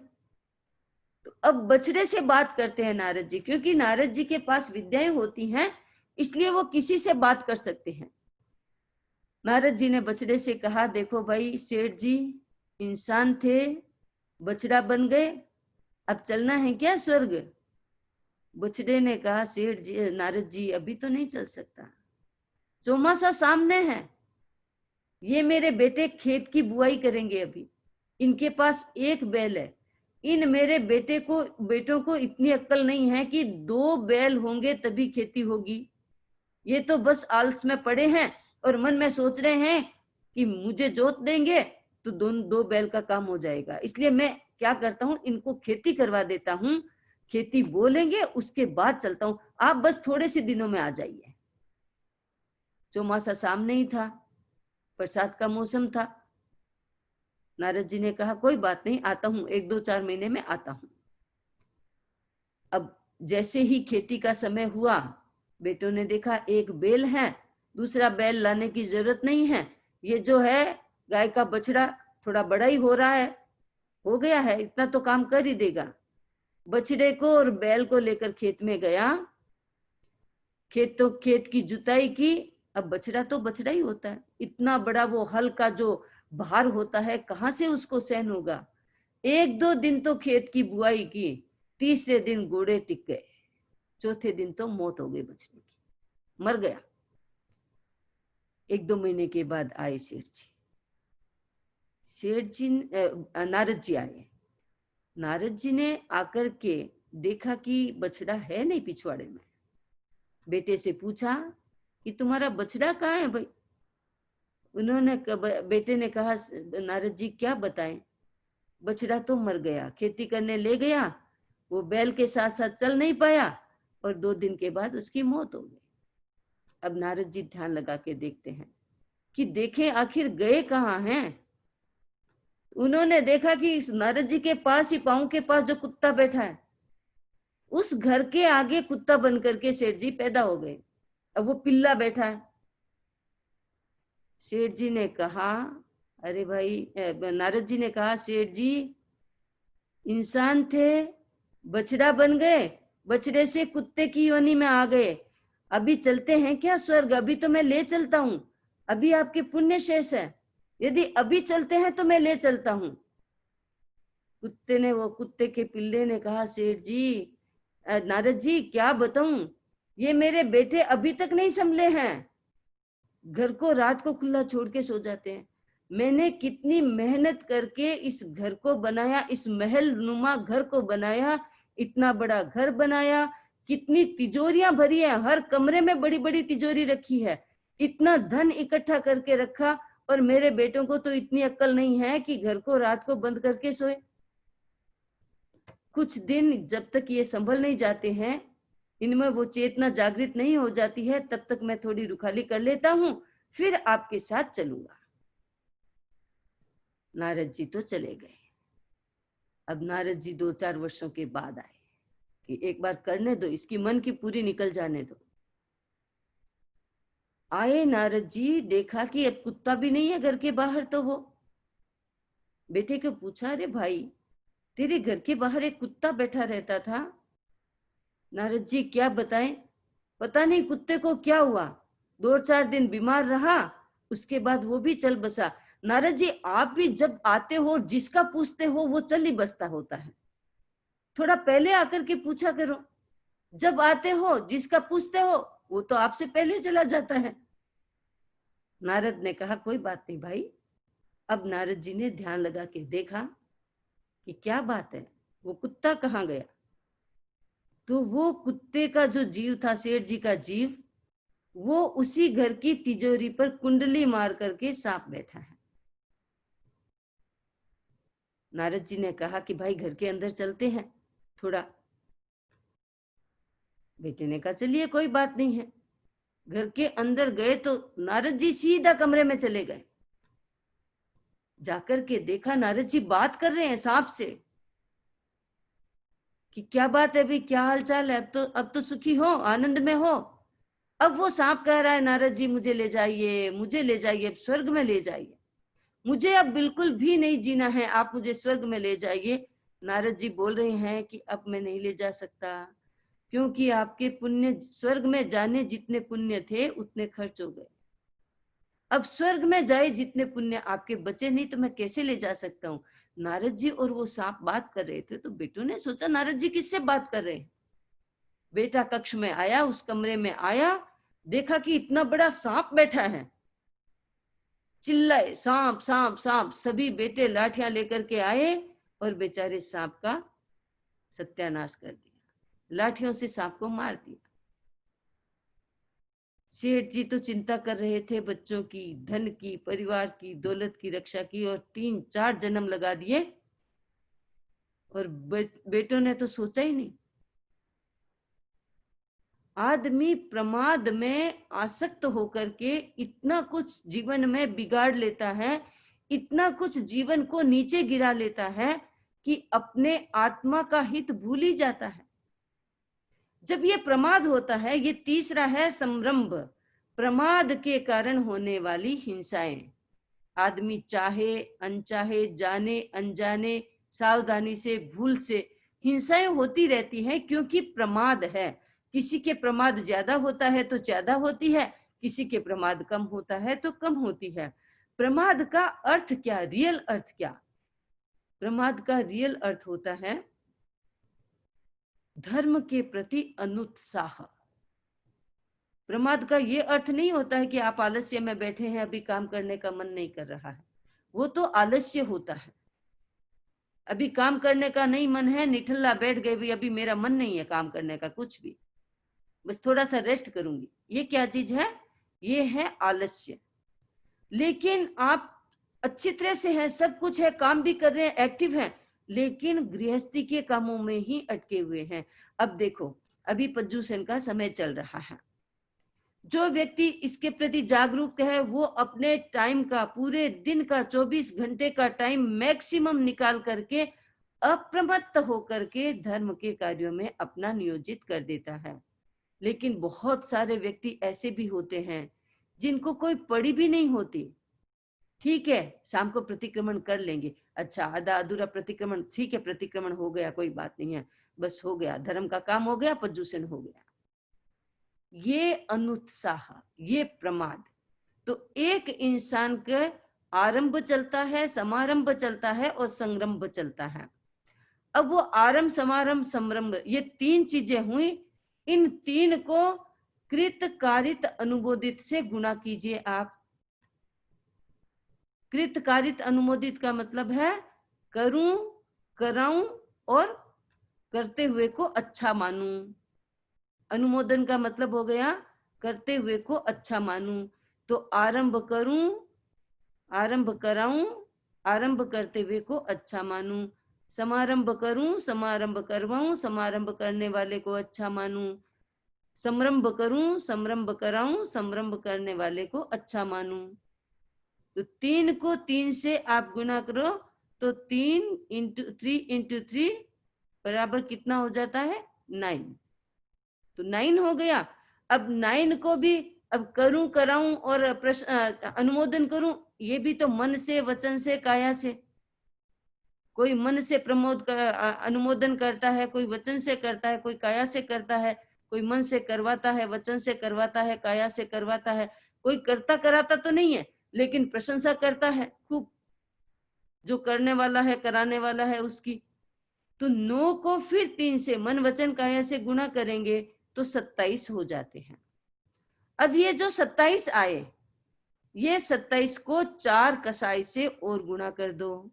तो अब बछड़े से बात करते हैं नारद जी, क्योंकि नारद जी के पास विद्याएं होती हैं, इसलिए वो किसी से बात कर सकते हैं। नारद जी ने बछड़े से कहा, देखो भाई सेठ जी इंसान थे, बछड़ा बन गए, अब चलना है क्या स्वर्ग? बछड़े ने कहा, सेठ जी, नारद जी अभी तो नहीं चल सकता, चौमासा सामने है, ये मेरे बेटे खेत की बुआई करेंगे अभी, इनके पास एक बैल है, इन मेरे बेटों को इतनी अक्ल नहीं है कि 2 बैल होंगे तभी खेती होगी, ये तो बस आलस में पड़े हैं और मन में सोच रहे हैं कि मुझे जोत देंगे तो 2 बैल का काम हो जाएगा, इसलिए मैं क्या करता हूं, इनको खेती करवा देता हूं, खेती बोलेंगे उसके बाद चलता हूं, आप बस थोड़े से दिनों में आ जाइए। चौमासा सामने ही था, बरसात का मौसम था। नारद जी ने कहा कोई बात नहीं, आता हूं, 1-2-4 महीने में आता हूं। अब जैसे ही खेती का समय हुआ, बेटों ने देखा एक बैल है, दूसरा बैल लाने की जरूरत नहीं है, ये जो है गाय का बछड़ा थोड़ा बड़ा ही हो रहा है, हो गया है, इतना तो काम कर ही देगा। बछड़े को और बैल को लेकर खेत में गया, खेत की जुताई की। अब बछड़ा तो बछड़ा ही होता है, इतना बड़ा वो हल का जो भार होता है कहां से उसको सहन होगा। 1-2 दिन तो खेत की बुआई की, तीसरे दिन घोड़े टिक गए, चौथे दिन तो मौत हो गई बछड़े की, मर गया। 1-2 महीने के बाद आए सेठ जी नारद जी आए। नारद जी ने आकर के देखा कि बछड़ा है नहीं पिछवाड़े में। बेटे से पूछा कि तुम्हारा बछड़ा कहाँ है भाई? बेटे ने कहा, नारद जी क्या बताएं, बछड़ा तो मर गया, खेती करने ले गया, वो बैल के साथ साथ चल नहीं पाया और 2 दिन के बाद उसकी मौत हो गई। अब नारद जी ध्यान लगा के देखते हैं कि देखें आखिर गए कहाँ हैं। उन्होंने देखा कि नारद जी के पास ही, पांव के पास जो कुत्ता बैठा है, उस घर के आगे कुत्ता बन करके सेठ जी पैदा हो गए। अब वो पिल्ला बैठा है। सेठ जी ने कहा, अरे भाई, नारद जी ने कहा, सेठ जी इंसान थे, बछड़ा बन गए, बछड़े से कुत्ते की योनि में आ गए, अभी चलते हैं क्या स्वर्ग? अभी तो मैं ले चलता हूं, अभी आपके पुण्य शेष है, यदि अभी चलते हैं तो मैं ले चलता हूं। कुत्ते के पिल्ले ने कहा, सेठ जी, नारद जी क्या बताऊं, ये मेरे बेटे अभी तक नहीं संभले हैं, घर को रात को खुला छोड़ के सो जाते हैं। मैंने कितनी मेहनत करके इस घर को बनाया, इस महल नुमा घर को बनाया, इतना बड़ा घर बनाया, कितनी तिजोरियां भरी है, हर कमरे में बड़ी बड़ी तिजोरी रखी है, इतना धन इकट्ठा करके रखा, और मेरे बेटों को तो इतनी अक्ल नहीं है कि घर को रात को बंद करके सोए। कुछ दिन जब तक ये संभल नहीं जाते हैं, इनमें वो चेतना जागृत नहीं हो जाती है, तब तक मैं थोड़ी रुखाली कर लेता हूं, फिर आपके साथ चलूंगा। नारद जी तो चले गए। अब नारद जी 2-4 वर्षों के बाद आए कि एक बार करने दो, इसकी मन की पूरी निकल जाने दो। आए नारद जी, देखा कि अब कुत्ता भी नहीं है घर के बाहर, तो वो बेटे को पूछा, अरे भाई, तेरे घर के बाहर एक कुत्ता बैठा रहता था। नारद जी क्या बताएं, पता नहीं कुत्ते को क्या हुआ, 2-4 दिन बीमार रहा, उसके बाद वो भी चल बसा। नारद जी, आप भी जब आते हो, जिसका पूछते हो वो चल ही बसता होता है, थोड़ा पहले आकर के पूछा करो। जब आते हो, जिसका पूछते हो, वो तो आपसे पहले चला जाता है। नारद ने कहा कोई बात नहीं भाई। अब नारद जी ने ध्यान लगा के देखा कि क्या बात है, वो कुत्ता कहाँ गया? तो वो कुत्ते का जो जीव था, सेठ जी का जीव, वो उसी घर की तिजोरी पर कुंडली मार करके सांप बैठा है। नारद जी ने कहा कि भाई घर के अंदर चलते हैं थोड़ा। बेटे ने कहा चलिए कोई बात नहीं है। घर के अंदर गए तो नारद जी सीधा कमरे में चले गए। जाकर के देखा नारद जी बात कर रहे हैं सांप से कि क्या बात है भाई, क्या हाल चाल है, अब तो सुखी हो, आनंद में हो। अब वो सांप कह रहा है, नारद जी मुझे ले जाइए, मुझे ले जाइए, अब स्वर्ग में ले जाइए, मुझे अब बिल्कुल भी नहीं जीना है, आप मुझे स्वर्ग में ले जाइए। नारद जी बोल रहे हैं कि अब मैं नहीं ले जा सकता, क्योंकि आपके पुण्य, स्वर्ग में जाने जितने पुण्य थे उतने खर्च हो गए। अब स्वर्ग में जाए जितने पुण्य आपके बचे नहीं, तो मैं कैसे ले जा सकता हूँ। नारद जी और वो सांप बात कर रहे थे, तो बेटू ने सोचा नारद जी किससे बात कर रहे हैं। बेटा कक्ष में आया, उस कमरे में आया, देखा कि इतना बड़ा सांप बैठा है, चिल्लाए सांप सांप सांप। सभी बेटे लाठियां लेकर के आए और बेचारे सांप का सत्यानाश कर दिया, लाठियों से सांप को मार दिया। सेठ जी तो चिंता कर रहे थे बच्चों की, धन की, परिवार की, दौलत की रक्षा की, और 3-4 जन्म लगा दिए, और बेटों ने तो सोचा ही नहीं। आदमी प्रमाद में आसक्त होकर के इतना कुछ जीवन में बिगाड़ लेता है, इतना कुछ जीवन को नीचे गिरा लेता है कि अपने आत्मा का हित भूल ही जाता है। जब ये प्रमाद होता है, ये तीसरा है संरंभ, प्रमाद के कारण होने वाली हिंसाएं। आदमी चाहे अनचाहे, जाने अनजाने, सावधानी से, भूल से हिंसाएं होती रहती हैं, क्योंकि प्रमाद है। किसी के प्रमाद ज्यादा होता है तो ज्यादा होती है, किसी के प्रमाद कम होता है तो कम होती है। प्रमाद का अर्थ क्या, रियल अर्थ क्या? प्रमाद का रियल अर्थ होता है धर्म के प्रति अनुत्साह। प्रमाद का ये अर्थ नहीं होता है कि आप आलस्य में बैठे हैं, अभी काम करने का मन नहीं कर रहा है, वो तो आलस्य होता है। अभी काम करने का नहीं मन है, निठल्ला बैठ गए, भी अभी मेरा मन नहीं है काम करने का कुछ भी, बस थोड़ा सा रेस्ट करूंगी, ये क्या चीज है? ये है आलस्य। लेकिन आप अच्छी तरह से हैं, सब कुछ है, काम भी कर रहे हैं, एक्टिव हैं, लेकिन गृहस्थी के कामों में ही अटके हुए हैं। अब देखो, अभी पज्जूसन का समय चल रहा है, जो व्यक्ति इसके प्रति जागरूक है वो अपने टाइम का, पूरे दिन का 24 घंटे का टाइम मैक्सिमम निकाल करके अप्रमत्त होकर के धर्म के कार्यों में अपना नियोजित कर देता है। लेकिन बहुत सारे व्यक्ति ऐसे भी होते हैं जिनको कोई पड़ी भी नहीं होती। ठीक है, शाम को प्रतिक्रमण कर लेंगे, अच्छा आधा अधूरा प्रतिक्रमण, ठीक है प्रतिक्रमण हो गया, कोई बात नहीं है, बस हो गया, धर्म का काम हो गया, पज्जूषण हो गया। ये अनुत्साह, ये प्रमाद। तो एक इंसान के आरंभ चलता है, समारंभ चलता है और संरंभ चलता है। अब वो आरंभ, समारंभ, संरंभ, ये 3 चीजें हुई, इन 3 को कृत कारित अनुमोदित से गुणा कीजिए आप। कृत कारित अनुमोदित का मतलब है करूं, कराऊं और करते हुए को अच्छा मानूं। अनुमोदन का मतलब हो गया करते हुए को अच्छा मानूं। तो आरंभ करूं, आरंभ कराऊं, आरंभ करते हुए को अच्छा मानूं, समारंभ करूं, समारंभ करवाऊं, समारंभ करने वाले को अच्छा मानूं, समरंभ करूं, समरंभ कराऊं, समरंभ करने वाले को अच्छा मानूं। तो 3 को 3 से आप गुना करो तो 3 इंटू 3 इंटू 3 बराबर कितना हो जाता है? 9। तो 9 हो गया। अब 9 को भी अब करूं, कराऊं और अनुमोदन करूं, ये भी तो मन से, वचन से, काया से। कोई मन से अनुमोदन करता है, कोई वचन से करता है, कोई काया से करता है, कोई मन से करवाता है, वचन से करवाता है, काया से करवाता है। कोई करता कराता तो नहीं है, लेकिन प्रशंसा करता है खूब, जो करने वाला है, कराने वाला है उसकी। तो 9 को फिर 3 से मन वचन काया से गुणा करेंगे तो 27 हो जाते हैं। अब ये जो 27 आए, ये 27 को 4 कसाई से और गुणा कर दो।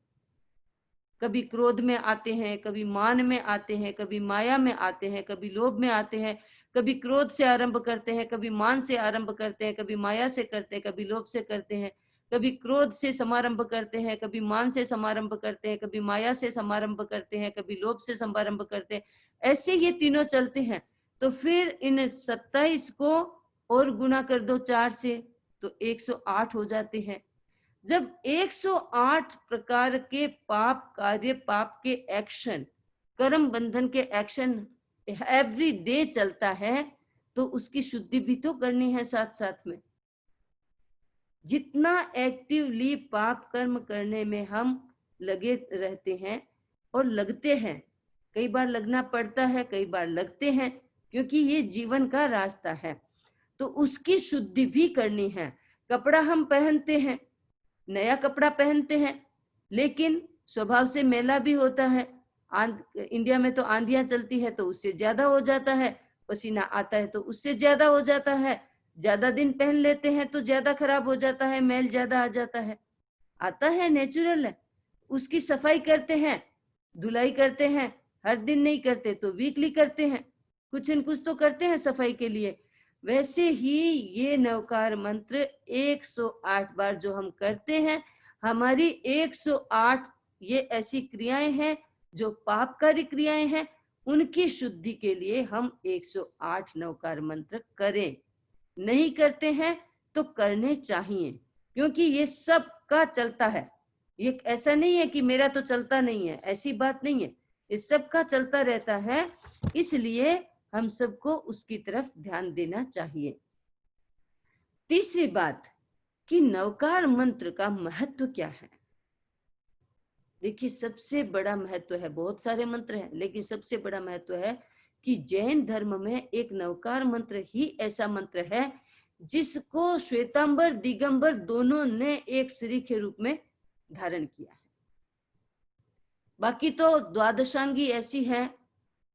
कभी क्रोध में आते हैं, कभी मान में आते हैं, कभी माया में आते हैं, कभी लोभ में आते हैं, कभी क्रोध से आरंभ करते हैं, कभी मान से आरंभ करते हैं, कभी माया से करते हैं, कभी लोभ से करते हैं, कभी क्रोध से समारंभ करते हैं, कभी मान से समारंभ करते हैं, कभी माया से समारंभ करते हैं, कभी लोभ से समारंभ करते हैं। ऐसे ये तीनों चलते हैं। तो फिर इन 27 को और गुणा कर दो 4 से तो 108 हो जाते हैं। जब 108 प्रकार के पाप कार्य, पाप के एक्शन, कर्म बंधन के एक्शन एवरी डे चलता है, तो उसकी शुद्धि भी तो करनी है साथ साथ में। जितना एक्टिवली पाप कर्म करने में हम लगे रहते हैं और लगते हैं, कई बार लगना पड़ता है, कई बार लगते हैं, क्योंकि ये जीवन का रास्ता है, तो उसकी शुद्धि भी करनी है। कपड़ा हम पहनते हैं, नया कपड़ा पहनते हैं, लेकिन स्वभाव से मैला भी होता है। इंडिया में तो आंधियां चलती है तो उससे ज्यादा हो जाता है, पसीना आता है तो उससे ज्यादा हो जाता है, ज्यादा दिन पहन लेते हैं तो ज्यादा खराब हो जाता है, मैल ज्यादा आ जाता है, आता है, नेचुरल है। उसकी सफाई करते हैं, धुलाई करते हैं, हर दिन नहीं करते तो वीकली करते हैं, कुछ न कुछ तो करते हैं सफाई के लिए। वैसे ही ये नवकार मंत्र 108 बार जो हम करते हैं, हमारी 108 ये ऐसी क्रियाएं हैं जो पापकारी क्रियाएं हैं, उनकी शुद्धि के लिए हम 108 नवकार मंत्र करें। नहीं करते हैं तो करने चाहिए, क्योंकि ये सब का चलता है। ये ऐसा नहीं है कि मेरा तो चलता नहीं है, ऐसी बात नहीं है, ये सब का चलता रहता है, इसलिए हम सबको उसकी तरफ ध्यान देना चाहिए। तीसरी बात कि नवकार मंत्र का महत्व क्या है। देखिए, सबसे बड़ा महत्व है, बहुत सारे मंत्र हैं, लेकिन सबसे बड़ा महत्व है कि जैन धर्म में एक नवकार मंत्र ही ऐसा मंत्र है जिसको श्वेतांबर दिगंबर दोनों ने एक श्री के रूप में धारण किया है। बाकी तो द्वादशांगी ऐसी है,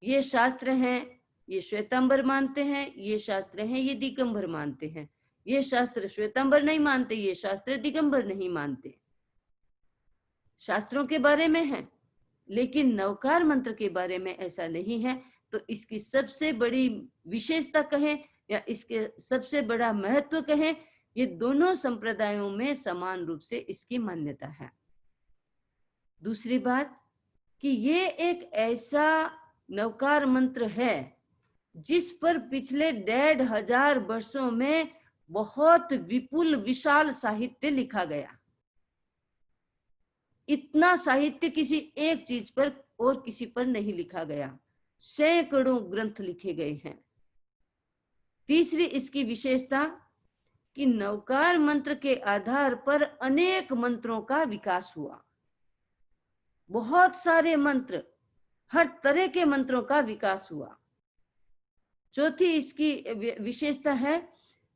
ये शास्त्र हैं, ये श्वेतांबर मानते हैं, ये शास्त्र हैं, ये दिगंबर मानते हैं, ये शास्त्र श्वेतांबर नहीं मानते, ये शास्त्र दिगंबर नहीं मानते। शास्त्रों के बारे में है, लेकिन नवकार मंत्र के बारे में ऐसा नहीं है। तो इसकी सबसे बड़ी विशेषता कहें या इसके सबसे बड़ा महत्व कहें, ये दोनों संप्रदायों में समान रूप से इसकी मान्यता है। दूसरी बात कि ये एक ऐसा नवकार मंत्र है जिस पर पिछले 1500 वर्षों में बहुत विपुल विशाल साहित्य लिखा गया। इतना साहित्य किसी एक चीज पर और किसी पर नहीं लिखा गया, सैकड़ों ग्रंथ लिखे गए हैं। तीसरी इसकी विशेषता कि नवकार मंत्र के आधार पर अनेक मंत्रों का विकास हुआ, बहुत सारे मंत्र, हर तरह के मंत्रों का विकास हुआ। चौथी इसकी विशेषता है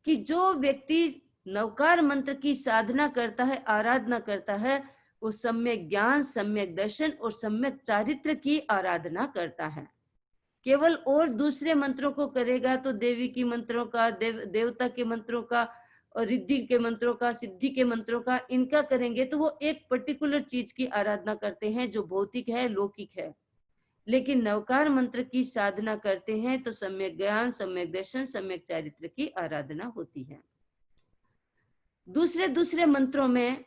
कि जो व्यक्ति नवकार मंत्र की साधना करता है, आराधना करता है, वो सम्यक ज्ञान, सम्यक दर्शन और सम्यक चारित्र की आराधना करता है। केवल और दूसरे मंत्रों को करेगा तो देवी की मंत्रों का, देवता के मंत्रों का और रिद्धि के मंत्रों का, सिद्धि के मंत्रों का, इनका करेंगे तो वो एक पर्टिकुलर चीज की आराधना करते हैं जो भौतिक है, लौकिक है। लेकिन नवकार मंत्र की साधना करते हैं तो सम्यक ज्ञान, सम्यक दर्शन, सम्यक चारित्र की आराधना होती है। दूसरे मंत्रों में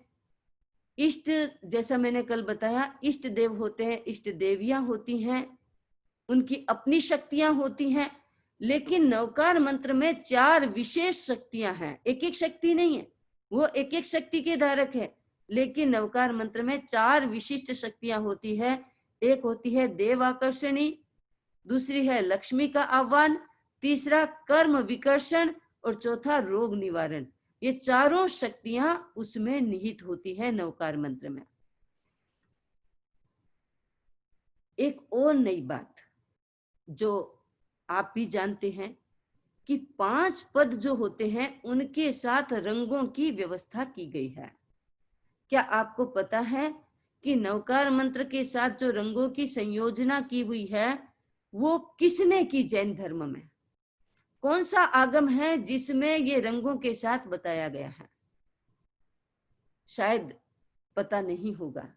इष्ट, जैसा मैंने कल बताया, इष्ट देव होते हैं, इष्ट देवियां होती हैं, उनकी अपनी शक्तियां होती हैं। लेकिन नवकार मंत्र में 4 विशेष शक्तियां हैं, एक एक शक्ति नहीं है, वो एक एक शक्ति के धारक है, लेकिन नवकार मंत्र में 4 विशिष्ट शक्तियां होती है। एक होती है देव आकर्षणी, दूसरी है लक्ष्मी का आह्वान, तीसरा कर्म विकर्षण और चौथा रोग निवारण। ये चारों शक्तियां उसमें निहित होती है नवकार मंत्र में। एक और नई बात जो आप भी जानते हैं कि 5 पद जो होते हैं उनके साथ रंगों की व्यवस्था की गई है। क्या आपको पता है कि नवकार मंत्र के साथ जो रंगों की संयोजना की हुई है वो किसने की? जैन धर्म में कौन सा आगम है जिसमें ये रंगों के साथ बताया गया है? शायद पता नहीं होगा,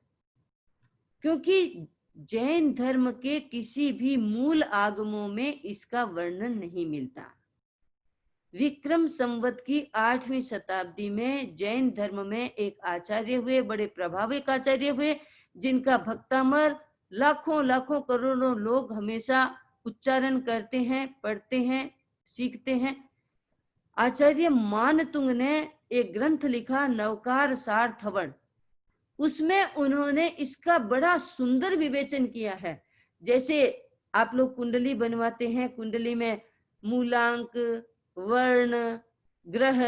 क्योंकि जैन धर्म के किसी भी मूल आगमों में इसका वर्णन नहीं मिलता। विक्रम संवत की 8वीं शताब्दी में जैन धर्म में एक आचार्य हुए, बड़े प्रभावित आचार्य हुए, जिनका भक्तामर लाखों लाखों करोड़ों लोग हमेशा उच्चारण करते हैं, पढ़ते हैं, सीखते हैं। आचार्य मानतुंग ने एक ग्रंथ लिखा, नवकार सार्थवण। उसमें उन्होंने इसका बड़ा सुंदर विवेचन किया है। जैसे आप लोग कुंडली बनवाते हैं, कुंडली में मूलांक, वर्ण, ग्रह,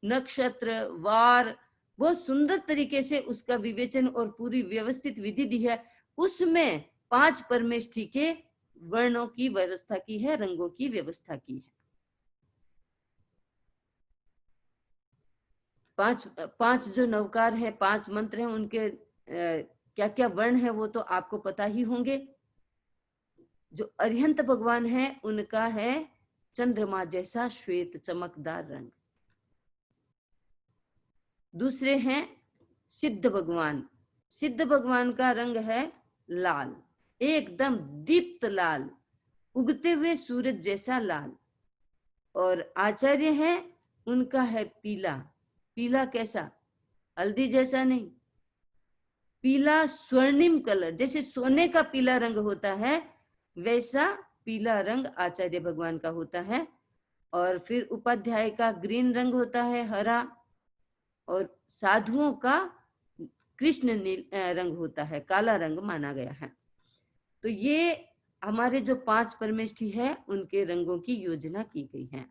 नक्षत्र, वार, बहुत सुंदर तरीके से उसका विवेचन और पूरी व्यवस्थित विधि दी है। उसमें 5 परमेष्ठी के वर्णों की व्यवस्था की है, रंगों की व्यवस्था की है। 5 जो नवकार है, 5 मंत्र हैं, उनके क्या क्या वर्ण है वो तो आपको पता ही होंगे। जो अरिहंत भगवान है उनका है चंद्रमा जैसा श्वेत चमकदार रंग। दूसरे हैं सिद्ध भगवान। सिद्ध भगवान का रंग है लाल, एकदम दीप्त लाल, उगते हुए सूरज जैसा लाल। और आचार्य हैं, उनका है पीला। पीला कैसा? हल्दी जैसा नहीं, पीला स्वर्णिम कलर, जैसे सोने का पीला रंग होता है वैसा पीला रंग आचार्य भगवान का होता है। और फिर उपाध्याय का ग्रीन रंग होता है, हरा। और साधुओं का कृष्ण नील रंग होता है, काला रंग माना गया है। तो ये हमारे जो 5 परमेष्ठी है उनके रंगों की योजना की गई है।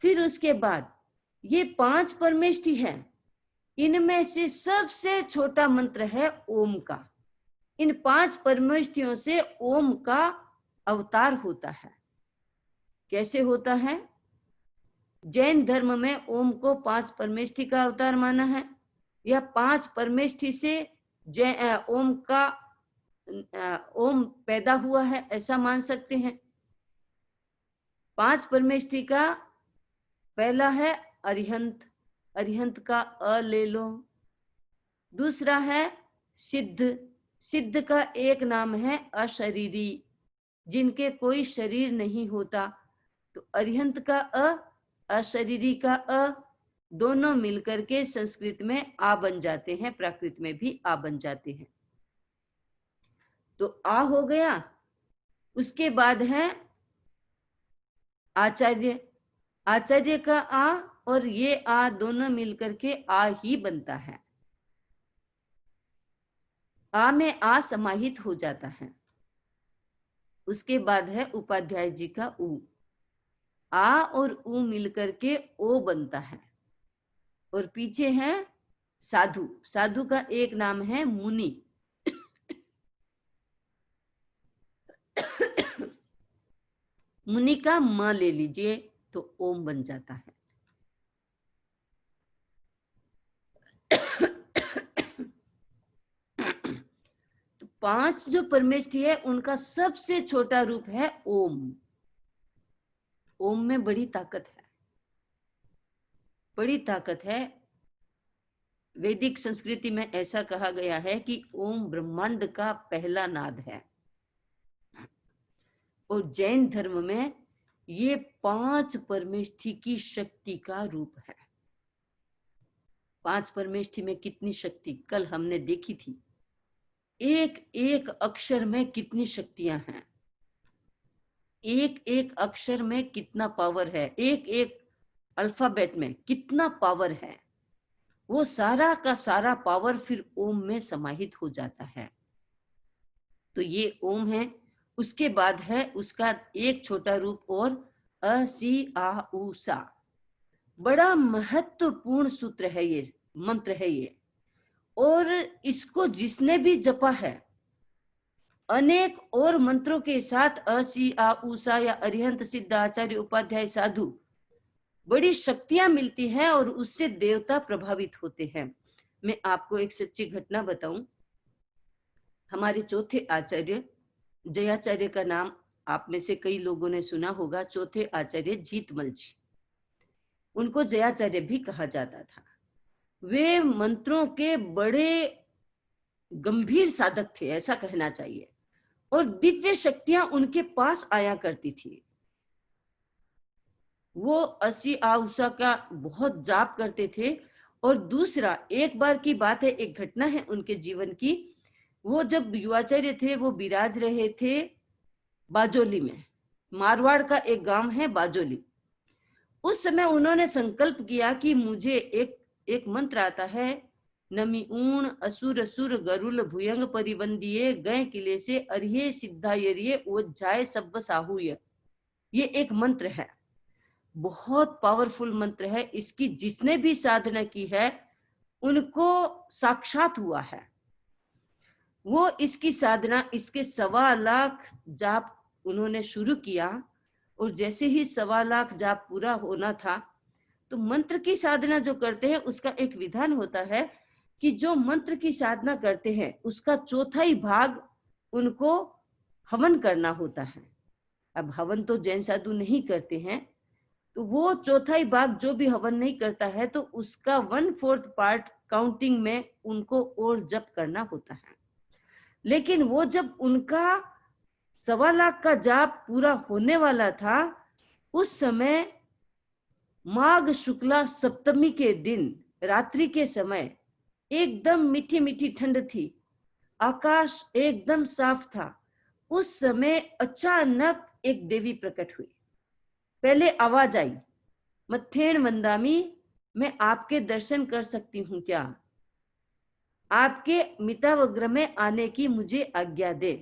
फिर उसके बाद ये 5 परमेष्ठी है, इनमें से सबसे छोटा मंत्र है ओम का। इन 5 परमेष्ठियों से ओम का अवतार होता है। कैसे होता है? जैन धर्म में ओम को 5 परमेष्ठी का अवतार माना है, या 5 परमेष्ठी से ओम का ओम पैदा हुआ है, ऐसा मान सकते हैं। 5 परमेष्ठी का पहला है अरिहंत, अरिहंत का अ ले लो। दूसरा है सिद्ध, सिद्ध का एक नाम है अशरीरी, जिनके कोई शरीर नहीं होता। तो अरिहंत का अ, अशरीरी का अ, दोनों मिलकर के संस्कृत में आ बन जाते हैं, प्राकृत में भी आ बन जाते हैं। तो आ हो गया। उसके बाद है आचार्य, आचार्य का आ और ये आ दोनों मिलकर के आ ही बनता है। आ में आ समाहित हो जाता है। उसके बाद है उपाध्याय जी का ऊ, आ और ऊ मिलकर के ओ बनता है। और पीछे है साधु, साधु का एक नाम है मुनि। मुनि का म ले लीजिए तो ओम बन जाता है। तो 5 जो परमेष्ठी है उनका सबसे छोटा रूप है ओम। ओम में बड़ी ताकत है, बड़ी ताकत है। वैदिक संस्कृति में ऐसा कहा गया है कि ओम ब्रह्मांड का पहला नाद है। और जैन धर्म में ये 5 परमेष्ठी की शक्ति का रूप है। 5 परमेष्ठी में कितनी शक्ति कल हमने देखी थी। एक एक अक्षर में कितनी शक्तियां हैं, एक एक अक्षर में कितना पावर है, एक एक अल्फाबेट में कितना पावर है। वो सारा का सारा पावर फिर ओम में समाहित हो जाता है। तो ये ओम है। उसके बाद है उसका एक छोटा रूप और अ सी आ उ सा। बड़ा महत्वपूर्ण सूत्र है ये, मंत्र है ये। और इसको जिसने भी जपा है, अनेक और मंत्रों के साथ अ सी आ उ सा या अरिहंत सिद्ध आचार्य उपाध्याय साधु, बड़ी शक्तियां मिलती हैं और उससे देवता प्रभावित होते हैं। मैं आपको एक सच्ची घटना बताऊं। हमारे चौथे आचार्य जयाचार्य का नाम आप में से कई लोगों ने सुना होगा, चौथे आचार्य जीतमल जी। उनको जयाचार्य भी कहा जाता था। वे मंत्रों के बड़े गंभीर साधक थे, ऐसा कहना चाहिए। और दिव्य शक्तियां उनके पास आया करती थी। वो 80 आउसा का बहुत जाप करते थे। और दूसरा, एक बार की बात है, एक घटना है उनके जीवन की। वो जब युवाचार्य थे, वो विराज रहे थे बाजोली में। मारवाड़ का एक गांव है बाजोली। उस समय उन्होंने संकल्प किया कि मुझे एक मंत्र आता है, नमी ऊण असुर असुर गरुल भुयंग परिबंदिये गए किले से अरिये सिद्धा यरिये वो जाए सब साहुय। ये एक मंत्र है, बहुत पावरफुल मंत्र है। इसकी जिसने भी साधना की है उनको साक्षात हुआ है। वो इसकी साधना, इसके 1.25 लाख जाप उन्होंने शुरू किया। और जैसे ही 1.25 लाख जाप पूरा होना था, तो मंत्र की साधना जो करते हैं उसका एक विधान होता है कि जो मंत्र की साधना करते हैं उसका 1/4 भाग उनको हवन करना होता है। अब हवन तो जैन साधु नहीं करते हैं, तो वो चौथाई भाग जो भी हवन नहीं करता है तो उसका 1/4 पार्ट काउंटिंग में उनको और जप करना होता है। लेकिन वो जब उनका 1.25 लाख का जाप पूरा होने वाला था, उस समय माघ शुक्ला सप्तमी के दिन रात्रि के समय एकदम मीठी मीठी ठंड थी, आकाश एकदम साफ था। उस समय अचानक एक देवी प्रकट हुई। पहले आवाज आई, मथेण वंदामी, मैं आपके दर्शन कर सकती हूं क्या? आपके मितावग्र में आने की मुझे आज्ञा दे।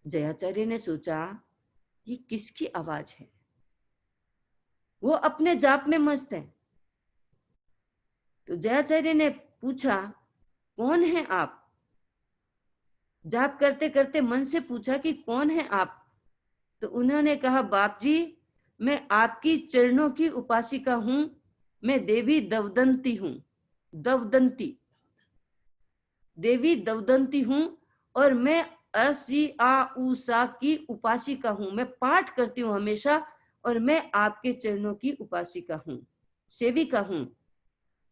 जयाचार्य ने सोचा, ये किसकी आवाज है? वो अपने जाप में मस्त है। तो जयाचार्य ने पूछा, कौन है आप? जाप करते करते मन से पूछा कि कौन है आप? तो उन्होंने कहा, बाप जी, मैं आपकी चरणों की उपासिका हूं, मैं देवी दवदंती हूं। दवदंती, देवी दवदंती हूं, और मैं असी आ उ सा की उपासिका हूं। मैं पाठ करती हूं हमेशा, और मैं आपके चरणों की उपासिका हूं, सेविका हूं।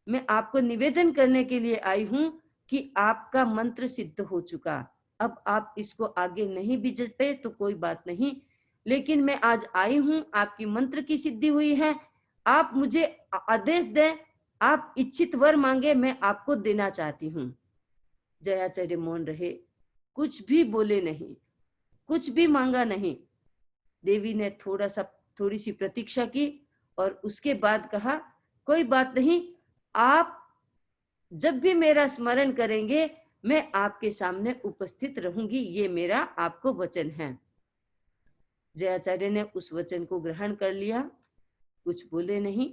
मैं आपको निवेदन करने के लिए आई हूं कि आपका मंत्र सिद्ध हो चुका। अब आप इसको आगे नहीं भी जपे तो कोई बात नहीं, लेकिन मैं आज आई हूं, आपकी मंत्र की सिद्धि हुई है। आप मुझे आदेश दें, आप इच्छित वर मांगे, मैं आपको देना चाहती हूँ। जयाचार्य मौन रहे, कुछ भी बोले नहीं, कुछ भी मांगा नहीं। देवी ने थोड़ी सी प्रतीक्षा की और उसके बाद कहा, कोई बात नहीं, आप जब भी मेरा स्मरण करेंगे मैं आपके सामने उपस्थित रहूंगी, ये मेरा आपको वचन है। जयाचार्य ने उस वचन को ग्रहण कर लिया, कुछ बोले नहीं।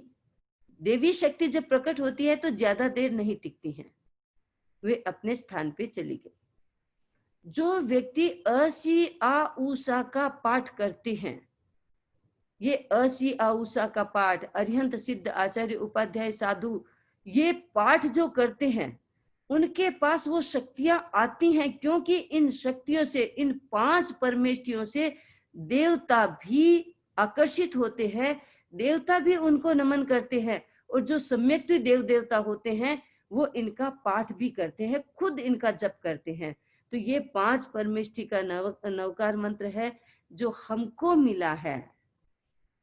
देवी शक्ति जब प्रकट होती है तो ज्यादा देर नहीं टिकती हैं, वे अपने स्थान पे चली गई। जो व्यक्ति असी आ ऊषा का पाठ करते हैं, ये असी आ ऊषा का पाठ, अरिहंत सिद्ध आचार्य उपाध्याय साधु ये पाठ जो करते हैं, उनके पास वो शक्तियां आती हैं, क्योंकि इन शक्तियों से, इन 5 परमेष्ठियों से देवता भी आकर्षित होते हैं, देवता भी उनको नमन करते हैं, और जो सम्यक देव देवता होते हैं वो इनका पाठ भी करते हैं, खुद इनका जप करते हैं। तो ये 5 परमेष्ठि का नवकार मंत्र है जो हमको मिला है।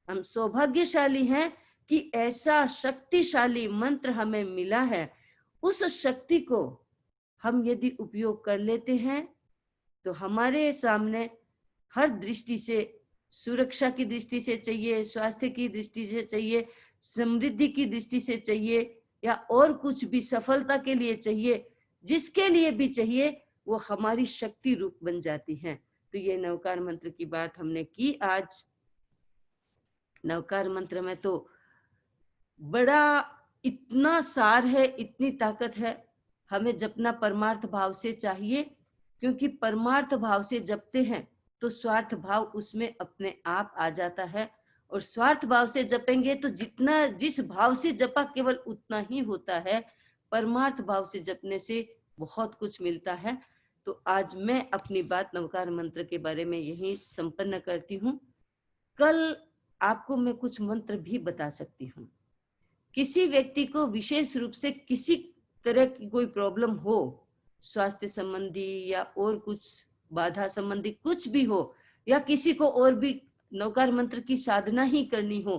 हम सौभाग्यशाली हैं कि ऐसा शक्तिशाली मंत्र हमें मिला है। उस शक्ति को हम यदि उपयोग कर लेते हैं तो हमारे सामने हर दृष्टि से, सुरक्षा की दृष्टि से चाहिए, स्वास्थ्य की दृष्टि से चाहिए, समृद्धि की दृष्टि से चाहिए, या और कुछ भी सफलता के लिए चाहिए, जिसके लिए भी चाहिए, वो हमारी शक्ति रूप बन जाती है। तो ये नवकार मंत्र की बात हमने की आज। नवकार मंत्र में तो बड़ा इतना सार है, इतनी ताकत है। हमें जपना परमार्थ भाव से चाहिए, क्योंकि परमार्थ भाव से जपते हैं तो स्वार्थ भाव उसमें अपने आप आ जाता है, और स्वार्थ भाव से जपेंगे तो जितना जिस भाव से जपा केवल उतना ही होता है। परमार्थ भाव से जपने से बहुत कुछ मिलता है। तो आज मैं अपनी बात नवकार मंत्र के बारे में यही संपन्न करती हूँ। कल आपको मैं कुछ मंत्र भी बता सकती हूँ। किसी व्यक्ति को विशेष रूप से किसी तरह की कोई प्रॉब्लम हो, स्वास्थ्य संबंधी या और कुछ बाधा संबंधी कुछ भी हो, या किसी को और भी नवकार मंत्र की साधना ही करनी हो,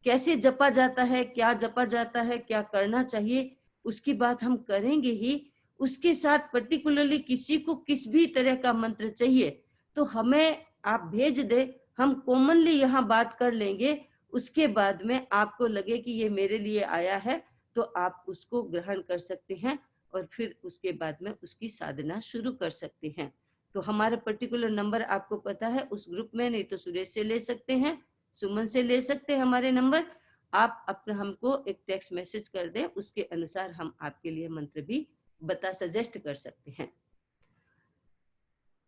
कैसे जपा जाता है, क्या जपा जाता है, क्या करना चाहिए, उसकी बात हम करेंगे ही। उसके साथ पर्टिकुलरली किसी को किस भी तरह का मंत्र चाहिए तो हमें आप भेज दे, हम कॉमनली यहाँ बात कर लेंगे। उसके बाद में आपको लगे कि ये मेरे लिए आया है तो आप उसको ग्रहण कर सकते हैं, और फिर उसके बाद में उसकी साधना शुरू कर सकते हैं। तो हमारा पर्टिकुलर नंबर आपको पता है उस ग्रुप में, नहीं तो सुरेश से ले सकते हैं, सुमन से ले सकते हैं हमारे नंबर। आप अपना हमको एक टेक्स्ट मैसेज कर दें, उसके अनुसार हम आपके लिए मंत्र भी सजेस्ट कर सकते हैं।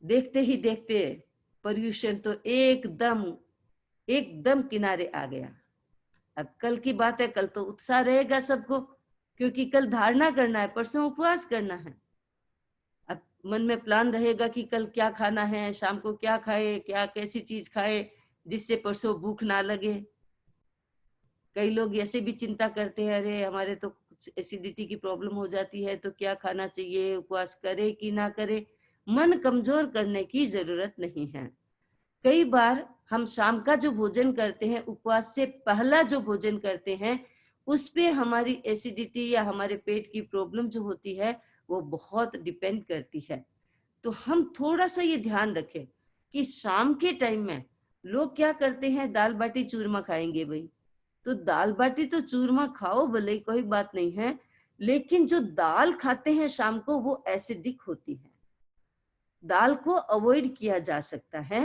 देखते ही देखते पर्यूषण तो एकदम किनारे आ गया। अब कल की बात है, कल तो उत्साह रहेगा सबको, क्योंकि कल धारणा करना है, परसों उपवास करना है। अब मन में प्लान रहेगा कि कल क्या खाना है, शाम को क्या खाए, क्या कैसी चीज खाए जिससे परसों भूख ना लगे। कई लोग ऐसे भी चिंता करते हैं, अरे हमारे तो कुछ एसिडिटी की प्रॉब्लम हो जाती है तो क्या खाना चाहिए, उपवास करे कि ना करे। मन कमजोर करने की जरूरत नहीं है। कई बार हम शाम का जो भोजन करते हैं, उपवास से पहला जो भोजन करते हैं, उस पे हमारी एसिडिटी या हमारे पेट की प्रॉब्लम जो होती है वो बहुत डिपेंड करती है। तो हम थोड़ा सा ये ध्यान रखें कि शाम के टाइम में लोग क्या करते हैं, दाल बाटी चूरमा खाएंगे भाई। तो दाल बाटी तो चूरमा खाओ भले, कोई बात नहीं है, लेकिन जो दाल खाते हैं शाम को वो एसिडिक होती है। दाल को अवॉइड किया जा सकता है।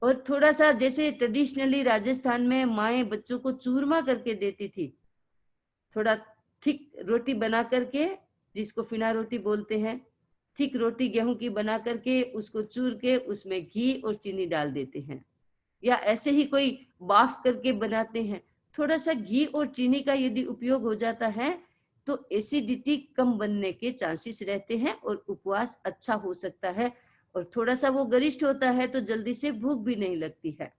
और थोड़ा सा जैसे ट्रेडिशनली राजस्थान में माएं बच्चों को चूरमा करके देती थी, थोड़ा थिक रोटी बना करके, जिसको फिना रोटी बोलते हैं, थिक रोटी गेहूं की बना करके उसको चूर के उसमें घी और चीनी डाल देते हैं, या ऐसे ही कोई बाफ करके बनाते हैं। थोड़ा सा घी और चीनी का यदि उपयोग हो जाता है तो एसिडिटी कम बनने के चांसेस रहते हैं और उपवास अच्छा हो सकता है। और थोड़ा सा वो गरिष्ठ होता है तो जल्दी से भूख भी नहीं लगती है।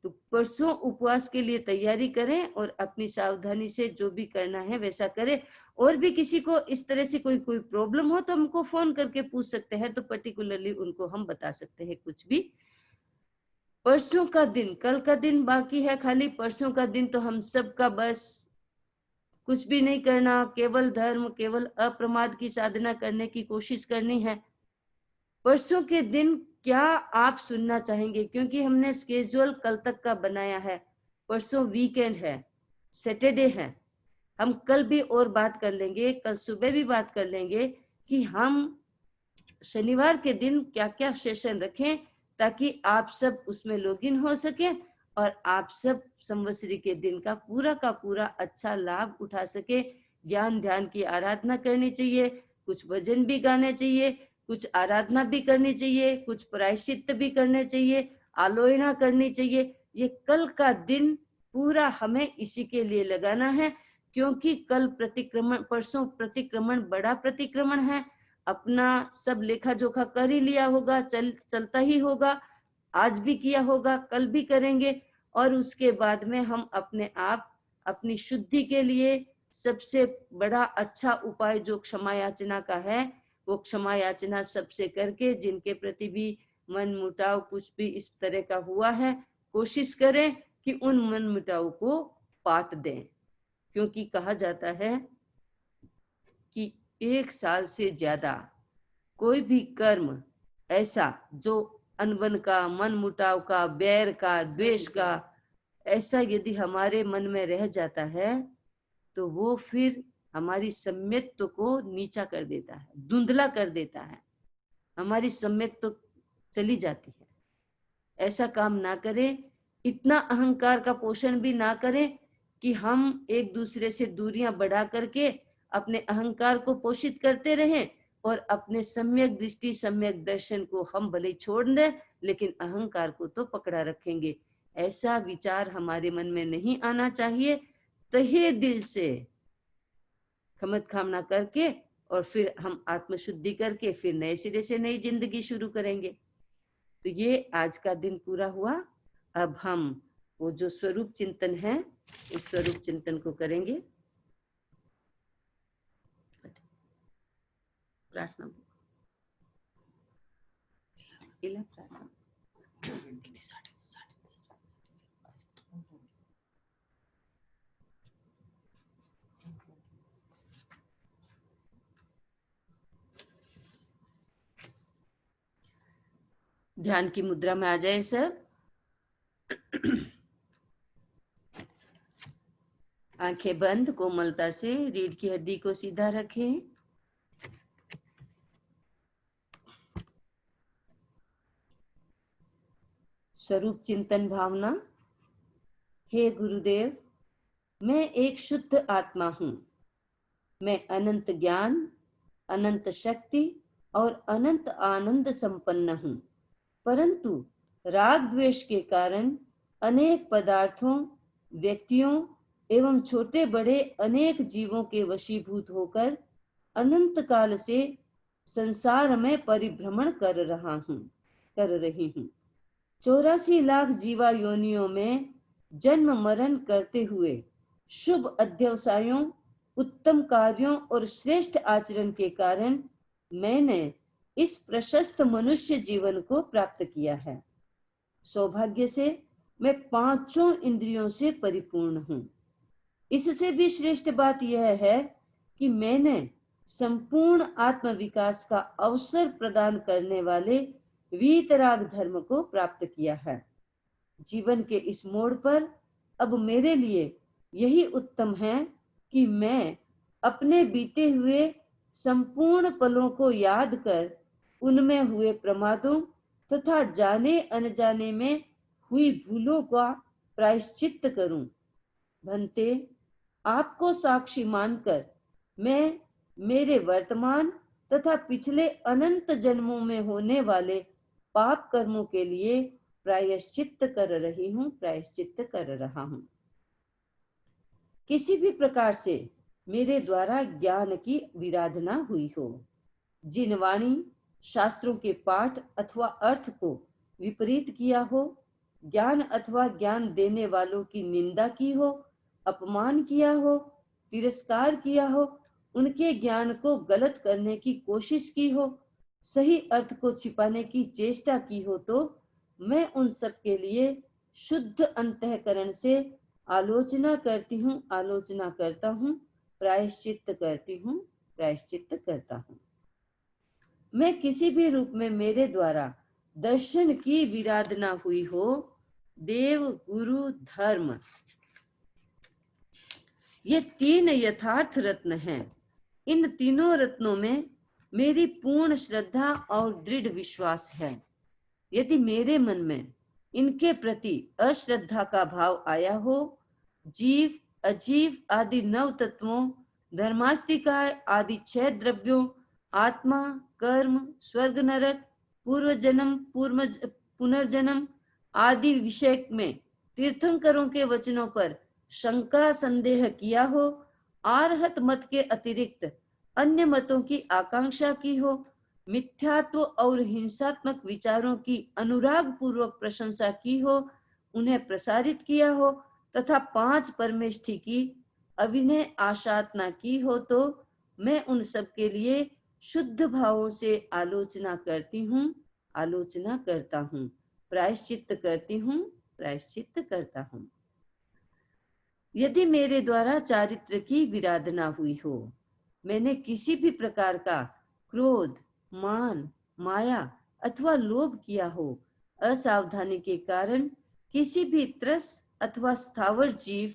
तो परसों उपवास के लिए तैयारी करें और अपनी सावधानी से जो भी करना है वैसा करें। और भी किसी को इस तरह से कोई कोई प्रॉब्लम हो तो हमको फोन करके पूछ सकते हैं, तो पर्टिकुलरली उनको हम बता सकते हैं कुछ भी। परसों का दिन, कल का दिन बाकी है, खाली परसों का दिन तो हम सब का बस कुछ भी नहीं करना, केवल धर्म, केवल अप्रमाद की साधना करने की कोशिश करनी है। परसों के दिन क्या आप सुनना चाहेंगे, क्योंकि हमने स्केड्यूल कल तक का बनाया है। परसों वीकेंड है, सैटरडे है। हम कल भी और बात कर लेंगे, कल सुबह भी बात कर लेंगे कि हम शनिवार के दिन क्या क्या सेशन रखें ताकि आप सब उसमें लॉगिन हो सके और आप सब संवत्सरी के दिन का पूरा अच्छा लाभ उठा सके। ज्ञान ध्यान की आराधना करनी चाहिए, कुछ भजन भी गाने चाहिए, कुछ आराधना भी करनी चाहिए, कुछ प्रायश्चित भी करने चाहिए, आलोचना करनी चाहिए। ये कल का दिन पूरा हमें इसी के लिए लगाना है, क्योंकि कल प्रतिक्रमण, परसों प्रतिक्रमण, बड़ा प्रतिक्रमण है। अपना सब लेखा जोखा कर ही लिया होगा, चलता ही होगा, आज भी किया होगा, कल भी करेंगे। और उसके बाद में हम अपने आप अपनी शुद्धि के लिए सबसे बड़ा अच्छा उपाय जो क्षमा याचना का है, वो क्षमा याचना सबसे करके, जिनके प्रति भी मन मुटाव कुछ भी इस तरह का हुआ है, कोशिश करें कि उन मन मुटाव को पाट दें। क्योंकि कहा जाता है कि 1 साल से ज्यादा कोई भी कर्म ऐसा जो अनबन का, मन मुटाव का, बैर का, द्वेष का, ऐसा यदि हमारे मन में रह जाता है तो वो फिर हमारी सम्यक्त्व को नीचा कर देता है, धुंधला कर देता है, हमारी सम्यक्त्व चली जाती है। ऐसा काम ना करें, इतना अहंकार का पोषण भी ना करें कि हम एक दूसरे से दूरियां बढ़ा करके अपने अहंकार को पोषित करते रहें और अपने सम्यक दृष्टि, सम्यक दर्शन को हम भले छोड़ दें लेकिन अहंकार को तो पकड़ा रखेंगे। ऐसा विचार हमारे मन में नहीं आना चाहिए। तहे दिल से खमत खामना करके और फिर हम आत्मशुद्धि करके फिर नए सिरे से नई जिंदगी शुरू करेंगे। तो ये आज का दिन पूरा हुआ। अब हम वो जो स्वरूप चिंतन है, उस स्वरूप चिंतन को करेंगे। प्रार्थना ध्यान की मुद्रा में आ जाए सब। आंखें बंद, कोमलता से रीढ़ की हड्डी को सीधा रखें। स्वरूप चिंतन भावना। हे गुरुदेव, मैं एक शुद्ध आत्मा हूं। मैं अनंत ज्ञान, अनंत शक्ति और अनंत आनंद संपन्न हूं, परंतु राग द्वेष के कारण अनेक पदार्थों, व्यक्तियों एवं छोटे बड़े अनेक जीवों के वशीभूत होकर अनंत काल से संसार में परिभ्रमण कर रही हूँ। 84 लाख जीवा योनियों में जन्म मरण करते हुए शुभ अध्यवसायों, उत्तम कार्यों और श्रेष्ठ आचरण के कारण मैंने इस प्रशस्त मनुष्य जीवन को प्राप्त किया है। सौभाग्य से मैं पांचों इंद्रियों से परिपूर्ण हूँ। इससे भी श्रेष्ठ बात यह है कि मैंने संपूर्ण आत्म विकास का अवसर प्रदान करने वाले वीतराग धर्म को प्राप्त किया है। जीवन के इस मोड़ पर अब मेरे लिए यही उत्तम है कि मैं अपने बीते हुए संपूर्ण पलों को याद कर उनमें हुए प्रमादों तथा जाने अनजाने में हुई भूलों का प्रायश्चित्त करूं। भंते, आपको साक्षी मानकर मैं मेरे वर्तमान तथा पिछले अनंत जन्मों में होने वाले पाप कर्मों के लिए प्रायश्चित्त कर रहा हूं। किसी भी प्रकार से मेरे द्वारा ज्ञान की विराधना हुई हो, जिन वाणी शास्त्रों के पाठ अथवा अर्थ को विपरीत किया हो, ज्ञान अथवा ज्ञान देने वालों की निंदा की हो, अपमान किया हो, तिरस्कार किया हो, उनके ज्ञान को गलत करने की कोशिश की हो, सही अर्थ को छिपाने की चेष्टा की हो, तो मैं उन सब के लिए शुद्ध अंतःकरण से आलोचना करता हूँ, प्रायश्चित्त करता हूँ। मैं किसी भी रूप में मेरे द्वारा दर्शन की विराधना हुई हो, देव, गुरु, धर्म, ये तीन यथार्थ रत्न हैं। इन तीनों रत्नों में मेरी पूर्ण श्रद्धा और दृढ़ विश्वास है। यदि मेरे मन में इनके प्रति अश्रद्धा का भाव आया हो, जीव, अजीव आदि नव तत्वों, धर्मास्तिका आदि 6 द्रव्यों, आत्मा, कर्म, स्वर्ग नरक, पूर्व जन्म, पुनर्जन्म आदि विषय में तीर्थंकरों के वचनों पर शंका संदेह किया हो, आरहत मत के अतिरिक्त अन्य मतों की आकांक्षा की हो, मिथ्यात्व और हिंसात्मक विचारों की अनुराग पूर्वक प्रशंसा की हो, उन्हें प्रसारित किया हो तथा 5 परमेष्ठि की अभिनय आशातना की हो, तो मैं उन सब के लिए शुद्ध भावों से आलोचना करता हूँ, प्रायश्चित्त करता हूँ। यदि मेरे द्वारा चारित्र की विराधना हुई हो, मैंने किसी भी प्रकार का क्रोध, मान, माया अथवा लोभ किया हो, असावधानी के कारण किसी भी त्रस अथवा स्थावर जीव,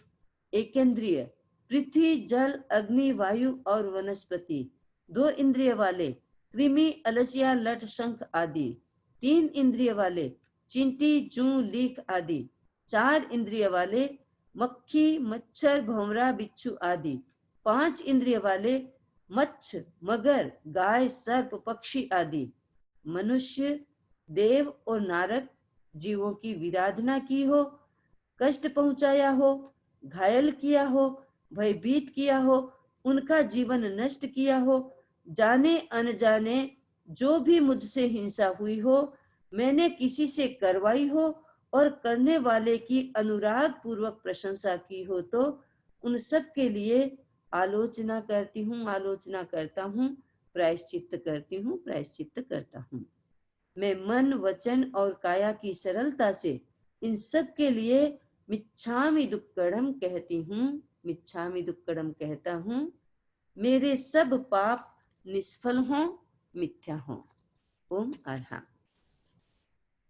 एकेंद्रिय, पृथ्वी, जल, अग्नि, वायु और वनस्पति, 2 इंद्रिय वाले कृमि, अलसिया, लट, शंख आदि, 3 इंद्रिय वाले चींटी, जू, लीख आदि, 4 इंद्रिय वाले मक्खी, मच्छर, भंवरा, बिच्छू आदि, 5 इंद्रिय वाले मच्छ, मगर, गाय, सर्प, पक्षी आदि, मनुष्य, देव और नारक जीवों की विराधना की हो, कष्ट पहुंचाया हो, घायल किया हो, भयभीत किया हो, उनका जीवन नष्ट किया हो, जाने अनजाने जो भी मुझसे हिंसा हुई हो, मैंने किसी से करवाई हो और करने वाले की अनुराग पूर्वक प्रशंसा की हो, तो उन सब के लिए आलोचना करता हूँ, प्रायश्चित्त करता हूँ। मैं मन, वचन और काया की सरलता से इन सब के लिए मिच्छामि दुक्कडम कहता हूँ। मेरे सब पाप निष्फल हों, मिथ्या हों। ओम अरहम।